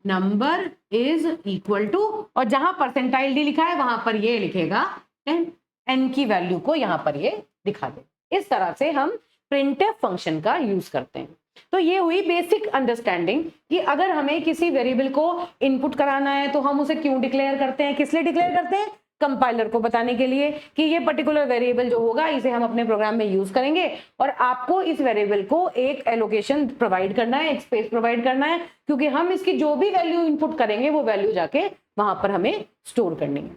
number is equal to और जहां परसेंटाइल डी लिखा है वहां पर ये लिखेगा एन की वैल्यू को यहां पर ये दिखा दे। इस तरह से हम प्रिंटफ फंक्शन का यूज करते हैं। तो ये हुई बेसिक अंडरस्टैंडिंग कि अगर हमें किसी वेरिएबल को इनपुट कराना है तो हम उसे क्यों डिक्लेयर करते हैं, किस लिए डिक्लेयर करते हैं, कंपाइलर को बताने के लिए कि ये पर्टिकुलर वेरिएबल जो होगा इसे हम अपने प्रोग्राम में यूज करेंगे और आपको इस वेरिएबल को एक एलोकेशन प्रोवाइड करना है, एक स्पेस प्रोवाइड करना है, क्योंकि हम इसकी जो भी वैल्यू इनपुट करेंगे वो वैल्यू जाके वहां पर हमें स्टोर करनी है।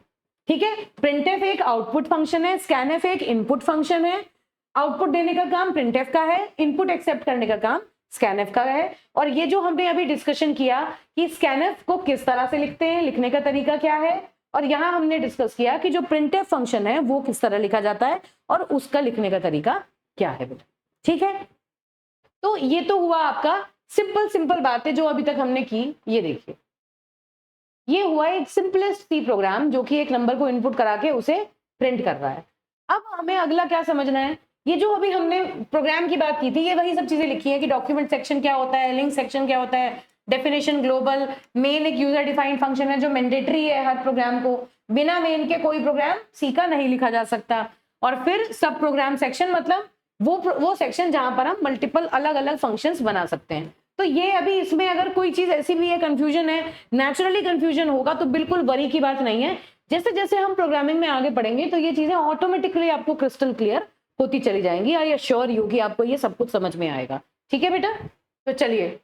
ठीक है, प्रिंटफ एक आउटपुट फंक्शन है, स्कैनफ एक इनपुट फंक्शन है। आउटपुट देने का काम प्रिंटफ का है, इनपुट एक्सेप्ट करने का काम स्कैनफ का है। और ये जो हमने अभी डिस्कशन किया कि स्कैनफ को किस तरह से लिखते हैं, लिखने का तरीका क्या है, और यहां हमने डिस्कस किया कि जो प्रिंटफ फंक्शन है वो किस तरह लिखा जाता है और उसका लिखने का तरीका क्या है बेटा। ठीक है, तो ये तो हुआ आपका सिंपल बातें जो अभी तक हमने की। ये देखिए, ये हुआ एक सिंपलेस्ट सी प्रोग्राम जो कि एक नंबर को इनपुट करा के उसे प्रिंट कर रहा है। अब हमें अगला क्या समझना है, ये जो अभी हमने प्रोग्राम की बात की थी ये वही सब चीजें लिखी है कि डॉक्यूमेंट सेक्शन क्या होता है, लिंक सेक्शन क्या होता है, डेफिनेशन ग्लोबल, मेन एक यूजर डिफाइंड फंक्शन है जो मैंडेटरी है हर प्रोग्राम को, बिना मेन के कोई प्रोग्राम सी का नहीं लिखा जा सकता। और फिर सब प्रोग्राम सेक्शन मतलब वो सेक्शन जहां पर हम मल्टीपल अलग अलग फंक्शंस बना सकते हैं। तो ये अभी इसमें अगर कोई चीज ऐसी भी है, कंफ्यूजन है, नेचुरली कंफ्यूजन होगा तो बिल्कुल वरी की बात नहीं है। जैसे जैसे हम प्रोग्रामिंग में आगे बढ़ेंगे तो ये चीजें ऑटोमेटिकली आपको क्रिस्टल क्लियर होती चली जाएंगी। आई एश्योर यू कि आपको ये सब कुछ समझ में आएगा। ठीक है बेटा, तो चलिए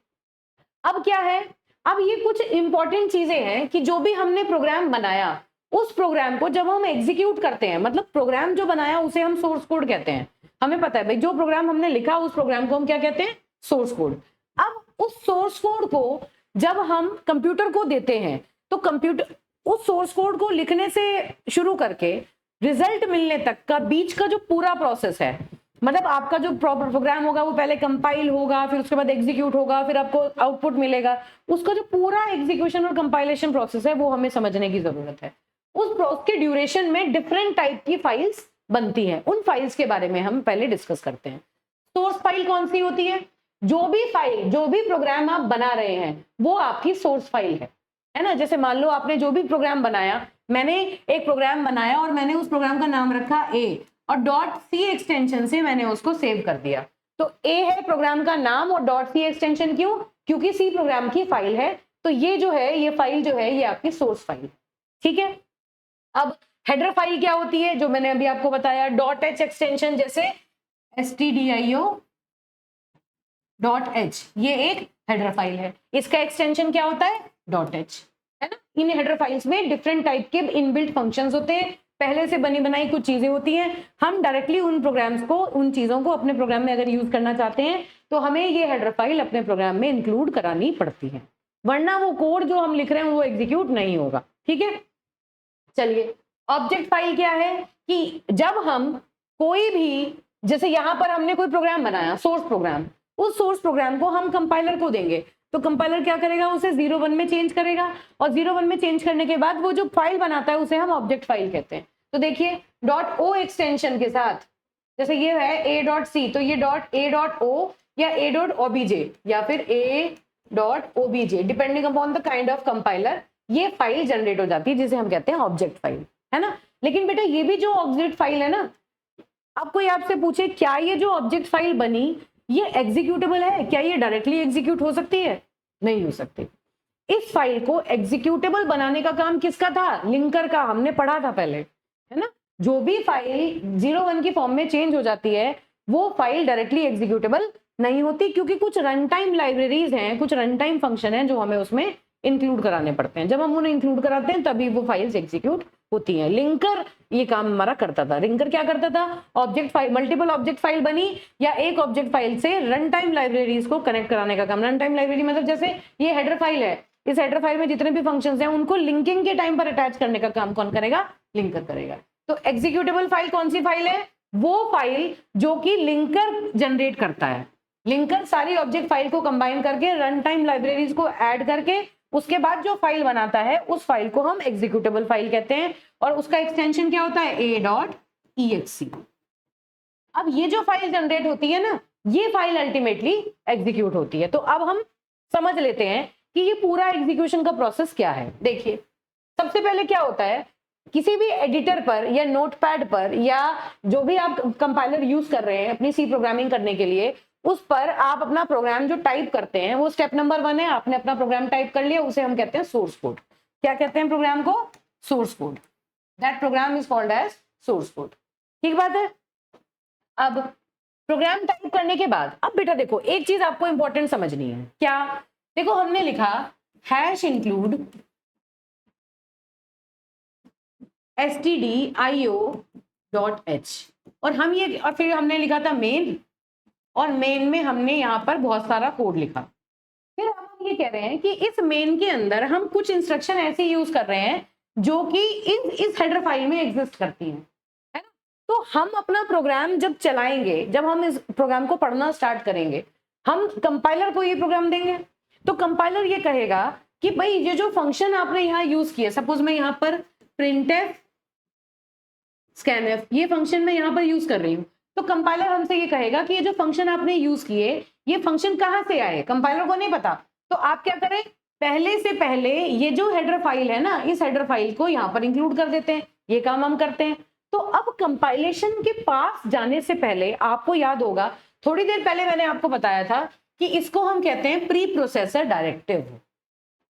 अब क्या है, अब ये कुछ इंपॉर्टेंट चीजें हैं कि जो भी हमने प्रोग्राम बनाया उस प्रोग्राम को जब हम एग्जीक्यूट करते हैं, मतलब प्रोग्राम जो बनाया उसे हम सोर्स कोड कहते हैं। हमें पता है भाई जो प्रोग्राम हमने लिखा उस प्रोग्राम को हम क्या कहते हैं, सोर्स कोड। अब उस सोर्स कोड को जब हम कंप्यूटर को देते हैं तो कंप्यूटर उस सोर्स कोड को लिखने से शुरू करके रिजल्ट मिलने तक का बीच का जो पूरा प्रोसेस है, मतलब आपका जो प्रोग्राम होगा वो पहले कंपाइल होगा, फिर उसके बाद एग्जीक्यूट होगा, फिर आपको आउटपुट मिलेगा, उसका जो पूरा एग्जीक्यूशन और कंपाइलेशन प्रोसेस है वो हमें समझने की जरूरत है। उसके ड्यूरेशन में डिफरेंट टाइप की फाइल्स बनती हैं, उन फाइल्स के बारे में हम पहले डिस्कस करते हैं। सोर्स फाइल कौन सी होती है, जो भी फाइल, जो भी प्रोग्राम आप बना रहे हैं वो आपकी सोर्स फाइल है ना। जैसे मान लो आपने जो भी प्रोग्राम बनाया, मैंने एक प्रोग्राम बनाया और मैंने उस प्रोग्राम का नाम रखा ए और .c एक्सटेंशन से मैंने उसको सेव कर दिया। तो ए है प्रोग्राम का नाम और .c एक्सटेंशन क्यों, क्योंकि सी प्रोग्राम की फाइल है। तो ये जो है, ये फाइल जो है ये आपकी सोर्स फाइल है। ठीक है, अब हेडर फाइल क्या होती है, जो मैंने अभी आपको बताया, .h एक्सटेंशन जैसे stdio.h, ये एक हेडर फाइल है, इसका एक्सटेंशन क्या होता है, .h, है ना। इन हेडर फाइल्स में डिफरेंट टाइप के इनबिल्ट फंक्शंस होते हैं, पहले से बनी बनाई कुछ चीजें होती हैं। हम डायरेक्टली उन प्रोग्राम्स को, उन चीजों को अपने प्रोग्राम में अगर यूज करना चाहते हैं तो हमें ये हेडर फाइल अपने प्रोग्राम में इंक्लूड करानी पड़ती है, वरना वो कोड जो हम लिख रहे हैं वो एग्जीक्यूट नहीं होगा। ठीक है, चलिए ऑब्जेक्ट फाइल क्या है कि जब हम कोई भी, जैसे यहां पर हमने कोई प्रोग्राम बनाया, सोर्स प्रोग्राम, उस सोर्स प्रोग्राम को हम कंपाइलर को देंगे तो कंपाइलर क्या करेगा, उसे 0-1 में चेंज करेगा और 0-1 में चेंज करने के बाद वो जो फाइल बनाता है उसे हम ऑब्जेक्ट फाइल कहते हैं। तो देखिए .o एक्सटेंशन के साथ, जैसे ये है a.c, तो ये .a.o या a.obj या फिर a.obj depending upon the kind of compiler, ये फाइल जनरेट हो जाती है जिसे हम कहते हैं ऑब्जेक्ट फाइल, है ना। लेकिन बेटा ये भी जो ऑब्जेक्ट फाइल है ना, अब कोई आपसे पूछे क्या ये जो ऑब्जेक्ट फाइल बनी ये एग्जीक्यूटेबल है, क्या ये डायरेक्टली एग्जीक्यूट हो सकती है, नहीं हो सकती। इस फाइल को एग्जीक्यूटेबल बनाने का काम किसका था, लिंकर का, हमने पढ़ा था पहले, है ना। जो भी फाइल 0-1 की फॉर्म में चेंज हो जाती है वो फाइल डायरेक्टली एग्जीक्यूटेबल नहीं होती, क्योंकि कुछ रन टाइम लाइब्रेरीज हैं, कुछ रन टाइम फंक्शन हैं जो हमें उसमें इंक्लूड कराने पड़ते हैं। जब हम उन्हें इंक्लूड कराते हैं तभी वो फाइल्स एग्जीक्यूट होती हैं। लिंकर ये काम हमारा करता था। लिंकर क्या करता था, object file, multiple object file बनी या एक ऑब्जेक्ट फाइल से रन टाइम लाइब्रेरीज को कनेक्ट कराने का काम। रन टाइम लाइब्रेरी मतलब जैसे ये हेडर फाइल है, इस हेडर फाइल में जितने भी फंक्शंस हैं उनको लिंकिंग के टाइम पर अटैच करने का काम कौन करेगा, लिंकर करेगा। तो एग्जीक्यूटेबल फाइल कौन सी फाइल है, वो फाइल जो कि लिंकर जनरेट करता है। लिंकर सारी ऑब्जेक्ट फाइल को कंबाइन करके रन टाइम लाइब्रेरीज को ऐड करके उसके बाद जो फाइल बनाता है उस फाइल को हम एग्जीक्यूटेबल फाइल कहते हैं और उसका एक्सटेंशन क्या होता है, a.exe। अब ये जो फाइल जनरेट होती है ना, ये फाइल अल्टीमेटली एग्जीक्यूट होती है। तो अब हम समझ लेते हैं कि ये पूरा एग्जीक्यूशन का प्रोसेस क्या है। देखिए सबसे पहले क्या होता है, किसी भी एडिटर पर या नोटपैड पर या जो भी आप कंपाइलर यूज कर रहे हैं अपनी सी प्रोग्रामिंग करने के लिए, उस पर आप अपना प्रोग्राम जो टाइप करते हैं वो स्टेप नंबर 1 है, आपने अपना प्रोग्राम टाइप कर लिया, उसे हम कहते हैं सोर्स कोड। क्या कहते हैं प्रोग्राम को? Source code. That program is called as source code. ठीक बात है। अब प्रोग्राम टाइप करने के बाद अब बेटा देखो एक चीज आपको इंपॉर्टेंट समझनी है। क्या? देखो हमने लिखा हैश इंक्लूड stdio.h और हम ये और फिर हमने लिखा था मेन, और मेन में हमने यहाँ पर बहुत सारा कोड लिखा। फिर हम ये कह रहे हैं कि इस मेन के अंदर हम कुछ इंस्ट्रक्शन ऐसे यूज कर रहे हैं जो कि इस हेडर फाइल में एग्जिस्ट करती हैं, है ना। तो हम अपना प्रोग्राम जब चलाएंगे, जब हम इस प्रोग्राम को पढ़ना स्टार्ट करेंगे, हम कंपाइलर को ये प्रोग्राम देंगे, तो कंपाइलर ये कहेगा कि भाई ये जो फंक्शन आपने यहाँ यूज किया, सपोज मैं यहाँ पर printf scanf ये फंक्शन मैं यहाँ पर यूज कर रही हूँ, तो कंपाइलर हमसे ये कहेगा कि ये जो फंक्शन आपने यूज किए ये फंक्शन कहाँ से आए, कंपाइलर को नहीं पता। तो आप क्या करें, पहले से पहले ये जो हेडर फाइल है ना, इस हेडर फाइल को यहाँ पर इंक्लूड कर देते हैं। ये काम हम करते हैं। तो अब कंपाइलेशन के पास जाने से पहले आपको याद होगा, थोड़ी देर पहले मैंने आपको बताया था कि इसको हम कहते हैं प्री प्रोसेसर डायरेक्टिव।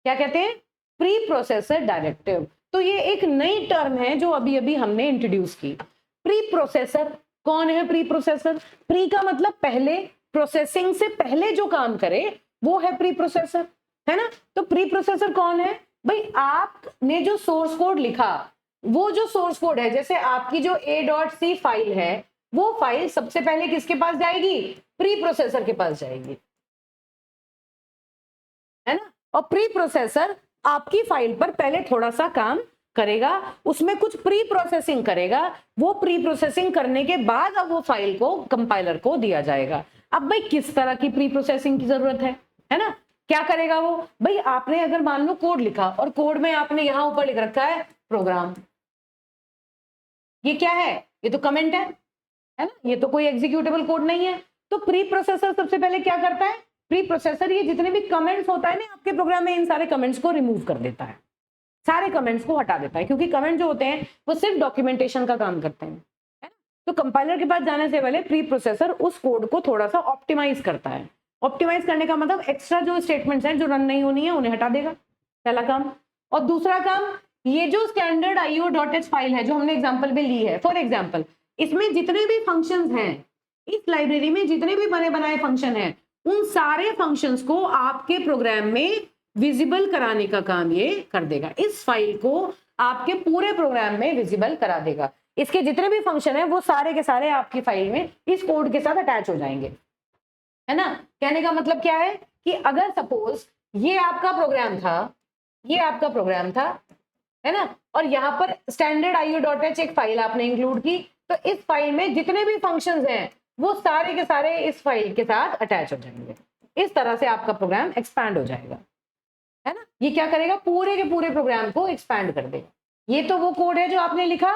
क्या कहते हैं? Pre processor directive. तो ये एक नई टर्म है जो अभी अभी हमने इंट्रोड्यूस की। प्री प्रोसेसर कौन है? प्री प्रोसेसर, प्री का मतलब पहले, प्रोसेसिंग से पहले जो काम करे वो है प्री प्रोसेसर, है ना। तो प्री प्रोसेसर कौन है भाई? आपने जो सोर्स कोड लिखा, वो जो सोर्स कोड है, जैसे आपकी जो a.c फाइल है, वो फाइल सबसे पहले किसके पास जाएगी? प्री प्रोसेसर के पास जाएगी, है ना। और प्री प्रोसेसर आपकी फाइल पर पहले थोड़ा सा काम करेगा, उसमें कुछ प्री प्रोसेसिंग करेगा, वो प्री प्रोसेसिंग करने के बाद अब वो फाइल को कंपाइलर को दिया जाएगा। अब भाई किस तरह की प्री प्रोसेसिंग की जरूरत है ना। क्या करेगा वो? भाई आपने अगर मान लो कोड लिखा और कोड में आपने यहां ऊपर लिख रखा है प्रोग्राम, ये क्या है? ये तो कमेंट है ना, ये तो कोई एग्जीक्यूटेबल कोड नहीं है। तो प्री प्रोसेसर सबसे पहले क्या करता है? प्री प्रोसेसर ये जितने भी कमेंट्स होता है ना आपके प्रोग्राम में, इन सारे कमेंट्स को रिमूव कर देता है, सारे कमेंट्स को हटा देता है, क्योंकि कमेंट जो होते हैं वो सिर्फ डॉक्यूमेंटेशन का काम करते हैं, है ना। तो कंपाइलर के पास जाने से पहले प्री प्रोसेसर उस कोड को थोड़ा सा ऑप्टिमाइज करता है। ऑप्टिमाइज करने का मतलब एक्स्ट्रा जो स्टेटमेंट्स हैं जो रन नहीं होनी है उन्हें हटा देगा, पहला काम। और दूसरा काम, ये जो स्टैंडर्ड io.h फाइल है जो हमने एग्जाम्पल में ली है, फॉर एग्जाम्पल इसमें जितने भी फंक्शंस हैं, इस लाइब्रेरी में जितने भी बने बनाए फंक्शन हैं, उन सारे फंक्शंस को आपके प्रोग्राम में विजिबल कराने का काम ये कर देगा। इस फाइल को आपके पूरे प्रोग्राम में विजिबल करा देगा। इसके जितने भी फंक्शन है वो सारे के सारे आपकी फाइल में इस कोड के साथ अटैच हो जाएंगे, है ना। कहने का मतलब क्या है कि अगर सपोज ये आपका प्रोग्राम था, ये आपका प्रोग्राम था, है ना, और यहाँ पर स्टैंडर्ड io.h एक फाइल आपने इंक्लूड की, तो इस फाइल में जितने भी फंक्शंस हैं वो सारे के सारे इस फाइल के साथ अटैच हो जाएंगे। इस तरह से आपका प्रोग्राम एक्सपैंड हो जाएगा, है ना। ये क्या करेगा? पूरे के पूरे प्रोग्राम को एक्सपैंड कर देगा। ये तो वो कोड है जो आपने लिखा,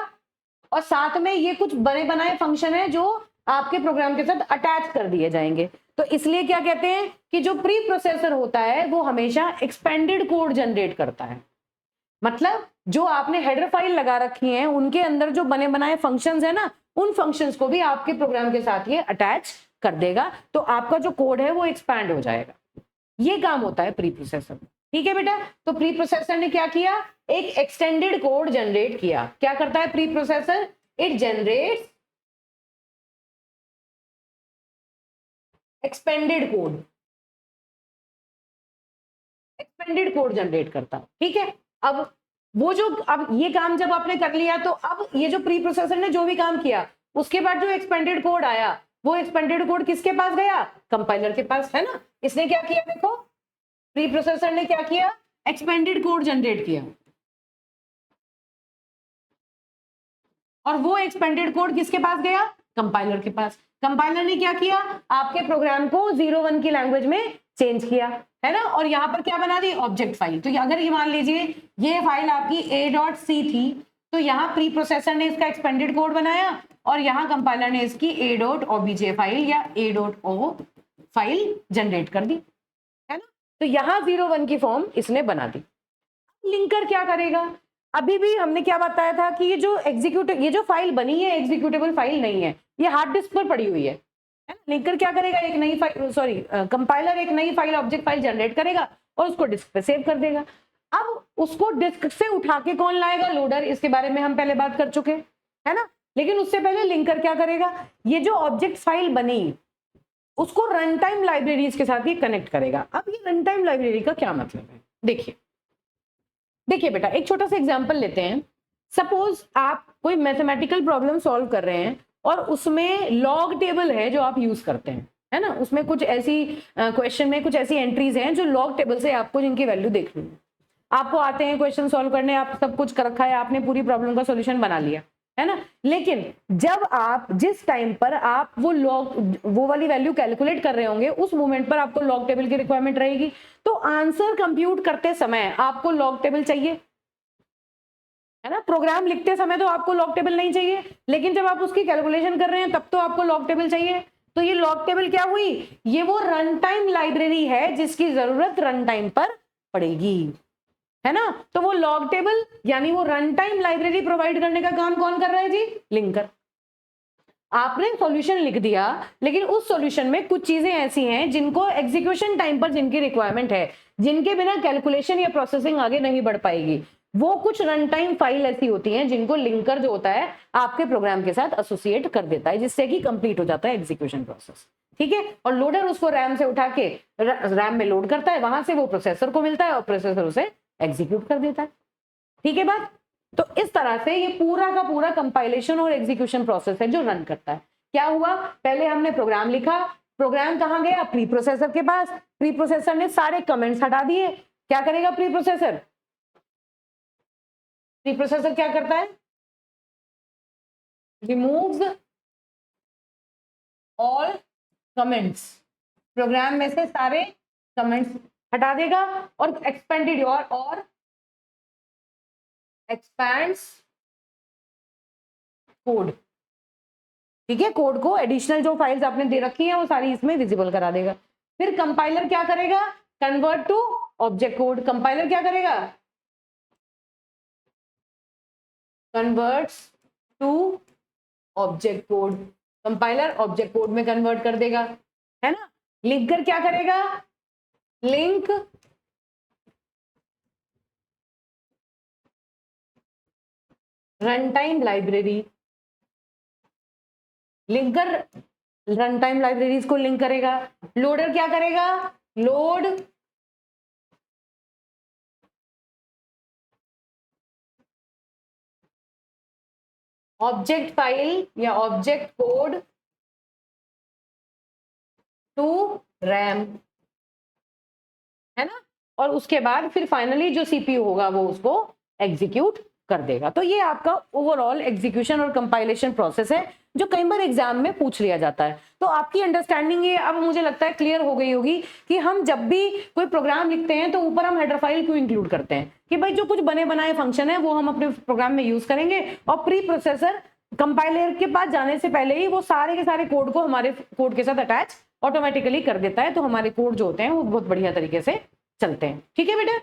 और साथ में ये कुछ बने बनाए फंक्शन है जो आपके प्रोग्राम के साथ अटैच कर दिए जाएंगे। तो इसलिए क्या कहते हैं कि जो प्री प्रोसेसर होता है वो हमेशा एक्सपेंडेड कोड जनरेट करता है। मतलब जो आपने हेडर फाइल लगा रखी है उनके अंदर जो बने बनाए फंक्शंस है ना, उन फंक्शंस को भी आपके प्रोग्राम के साथ ये अटैच कर देगा, तो आपका जो कोड है वो एक्सपैंड हो जाएगा। ये काम होता है प्री प्रोसेसर। ठीक है बेटा। तो प्री प्रोसेसर ने क्या किया? एक एक्सटेंडेड कोड जनरेट किया। क्या करता है pre processor? It generates expanded code, expanded code generate करता है। ठीक है। अब वो जो, अब ये काम जब आपने कर लिया, तो अब ये जो प्री प्रोसेसर ने जो भी काम किया, उसके बाद जो एक्सपेंडेड कोड आया, वो एक्सपेंडेड कोड किसके पास गया? कंपाइलर के पास, है ना। इसने क्या किया? देखो प्री प्रोसेसर ने क्या किया? एक्सपेंडेड कोड जनरेट किया, और वो एक्सपेंडेड कोड किसके पास गया? कंपाइलर के पास। कंपाइलर ने क्या किया? आपके प्रोग्राम को 01 की लैंग्वेज में चेंज किया, है ना, और यहाँ पर क्या बना दी? Object file. तो अगर ये मान लीजिए ये फाइल आपकी a.c थी, तो यहाँ प्री प्रोसेसर ने इसका एक्सपेंडेड कोड बनाया, और यहाँ कंपाइलर ने इसकी a.obj फाइल या a.o फाइल जनरेट कर दी, है ना। तो यहाँ 01 की फॉर्म इसने बना दी। लिंकर क्या करेगा? अभी भी हमने क्या बताया था कि ये जो फाइल बनी है एग्जीक्यूटेबल फाइल नहीं है, ये हार्ड डिस्क पर पड़ी हुई है ना। लिंकर क्या करेगा, एक नई फाइल, सॉरी कंपाइलर एक नई फाइल, ऑब्जेक्ट फाइल जनरेट करेगा और उसको डिस्क पे सेव कर देगा। अब उसको डिस्क से उठा के कौन लाएगा, लोडर, इसके बारे में हम पहले बात कर चुके हैं, है ना। लेकिन उससे पहले लिंकर क्या करेगा, ये जो ऑब्जेक्ट फाइल बनी उसको रन टाइम लाइब्रेरीज के साथ ही कनेक्ट करेगा। अब ये रन टाइम लाइब्रेरी का क्या मतलब है, देखिए देखिए बेटा, एक छोटा सा एग्जांपल लेते हैं। सपोज आप कोई मैथमेटिकल प्रॉब्लम सॉल्व कर रहे हैं और उसमें लॉग टेबल है जो आप यूज करते हैं, है ना। उसमें कुछ ऐसी क्वेश्चन में कुछ ऐसी एंट्रीज हैं जो लॉग टेबल से आपको जिनकी वैल्यू देखनी है। आपको आते हैं क्वेश्चन सॉल्व करने, आप सब कुछ कर रखा है, आपने पूरी प्रॉब्लम का सॉल्यूशन बना लिया, है ना। लेकिन जब आप जिस टाइम पर आप वो वाली वैल्यू कैलकुलेट कर रहे होंगे, उस मोमेंट पर आपको लॉग टेबल की रिक्वायरमेंट रहेगी। तो आंसर कंप्यूट करते समय आपको लॉग टेबल चाहिए, है ना। प्रोग्राम लिखते समय तो आपको लॉग टेबल नहीं चाहिए, लेकिन जब आप उसकी कैलकुलेशन कर रहे हैं तब तो आपको लॉग टेबल चाहिए। तो ये लॉग टेबल क्या हुई, ये वो रन टाइम लाइब्रेरी है जिसकी जरूरत रन टाइम पर पड़ेगी, है ना। तो वो लॉग टेबल यानी वो रन टाइम लाइब्रेरी प्रोवाइड करने का काम कौन कर रहा है जी, लिंकर। आपने सॉल्यूशन लिख दिया, लेकिन उस सॉल्यूशन में कुछ चीजें ऐसी हैं जिनको एग्जीक्यूशन टाइम पर जिनकी रिक्वायरमेंट है, जिनके बिना कैलकुलेशन या प्रोसेसिंग आगे नहीं बढ़ पाएगी, वो कुछ रन टाइम फाइल ऐसी होती हैं जिनको लिंकर जो होता है आपके प्रोग्राम के साथ एसोसिएट कर देता है, जिससे कि कंप्लीट हो जाता है एग्जीक्यूशन प्रोसेस, ठीक है। और लोडर उसको रैम से उठा के रैम में लोड करता है, वहां से वो प्रोसेसर को मिलता है और प्रोसेसर उसे एग्जीक्यूट कर देता है, ठीक है बात। तो इस तरह से ये पूरा का पूरा कंपाइलेशन और एग्जीक्यूशन प्रोसेस है जो रन करता है। क्या हुआ, पहले हमने प्रोग्राम लिखा, प्रोग्राम कहां गया, प्री प्रोसेसर के पास, प्री प्रोसेसर ने सारे कमेंट्स हटा दिए। क्या करेगा प्री प्रोसेसर, प्री प्रोसेसर क्या करता है, रिमूव्स ऑल कमेंट्स, प्रोग्राम में से सारे कमेंट्स हटा देगा और एक्सपेंडेड और एक्सपैंड्स कोड, ठीक है। कोड को एडिशनल जो फाइल्स आपने दे रखी हैं वो सारी इसमें विजिबल करा देगा। फिर कंपाइलर क्या करेगा, convert to object code. Compiler क्या करेगा, converts to object code, compiler object code में कन्वर्ट कर देगा, है ना। लिंकर क्या करेगा, link run time library, linker run time libraries को लिंक करेगा। लोडर क्या करेगा, लोड ऑब्जेक्ट फाइल या ऑब्जेक्ट कोड टू रैम, है ना। और उसके बाद फिर फाइनली जो सीपीयू होगा वो उसको एग्जीक्यूट कर देगा। तो ये आपका ओवरऑल एग्जीक्यूशन और कंपाइलेशन प्रोसेस है जो कई बार एग्जाम में पूछ लिया जाता है। तो आपकी अंडरस्टैंडिंग ये अब मुझे लगता है क्लियर हो गई होगी कि हम जब भी कोई प्रोग्राम लिखते हैं तो ऊपर हम हेडर फाइल क्यों इंक्लूड करते हैं, कि भाई जो कुछ बने बनाए फंक्शन है वो हम अपने प्रोग्राम में यूज करेंगे, और प्री प्रोसेसर कंपाइलर के पास जाने से पहले ही वो सारे के सारे कोड को हमारे कोड के साथ अटैच ऑटोमेटिकली कर देता है। तो हमारे कोड जो होते हैं वो बहुत बढ़िया तरीके से चलते हैं, ठीक है बेटा,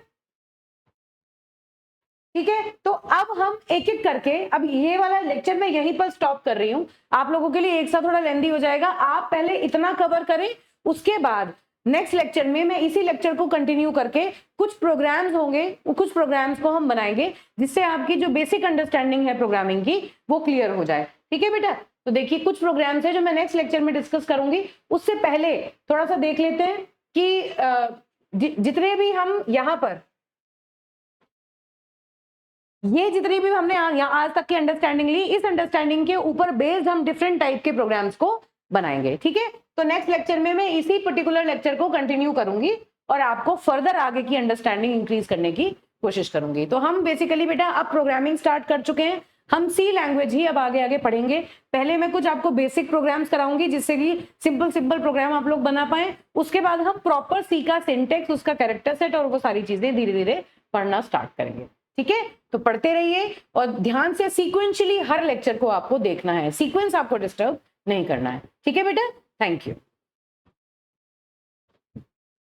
ठीक है। तो अब हम एक एक करके, अब ये वाला लेक्चर मैं यहीं पर स्टॉप कर रही हूं, आप लोगों के लिए एक साथ थोड़ा लेंदी हो जाएगा। आप पहले इतना कवर करें, उसके बाद नेक्स्ट लेक्चर में मैं इसी लेक्चर को कंटिन्यू करके कुछ प्रोग्राम्स होंगे, कुछ प्रोग्राम्स को हम बनाएंगे जिससे आपकी जो बेसिक अंडरस्टैंडिंग है प्रोग्रामिंग की वो क्लियर हो जाए, ठीक है बेटा। तो देखिए कुछ प्रोग्राम्स है जो मैं नेक्स्ट लेक्चर में डिस्कस करूंगी। उससे पहले थोड़ा सा देख लेते हैं कि जितने भी हम यहाँ पर ये जितनी भी हमने यहाँ आज तक की अंडरस्टैंडिंग ली, इस अंडरस्टैंडिंग के ऊपर बेस्ड हम डिफरेंट टाइप के प्रोग्राम्स को बनाएंगे, ठीक है। तो नेक्स्ट लेक्चर में मैं इसी पर्टिकुलर लेक्चर को कंटिन्यू करूंगी और आपको फर्दर आगे की अंडरस्टैंडिंग इंक्रीज करने की कोशिश करूंगी। तो हम बेसिकली बेटा अब प्रोग्रामिंग स्टार्ट कर चुके हैं, हम सी लैंग्वेज ही अब आगे आगे पढ़ेंगे। पहले मैं कुछ आपको बेसिक प्रोग्राम्स कराऊंगी जिससे कि सिंपल प्रोग्राम आप लोग बना पाए। उसके बाद हम प्रॉपर सी का सिंटेक्स, उसका कैरेक्टर सेट और वो सारी चीजें धीरे धीरे पढ़ना स्टार्ट करेंगे, ठीक है। तो पढ़ते रहिए और ध्यान से सीक्वेंशियली हर लेक्चर को आपको देखना है, सीक्वेंस आपको डिस्टर्ब नहीं करना है, ठीक है बेटा। Thank you.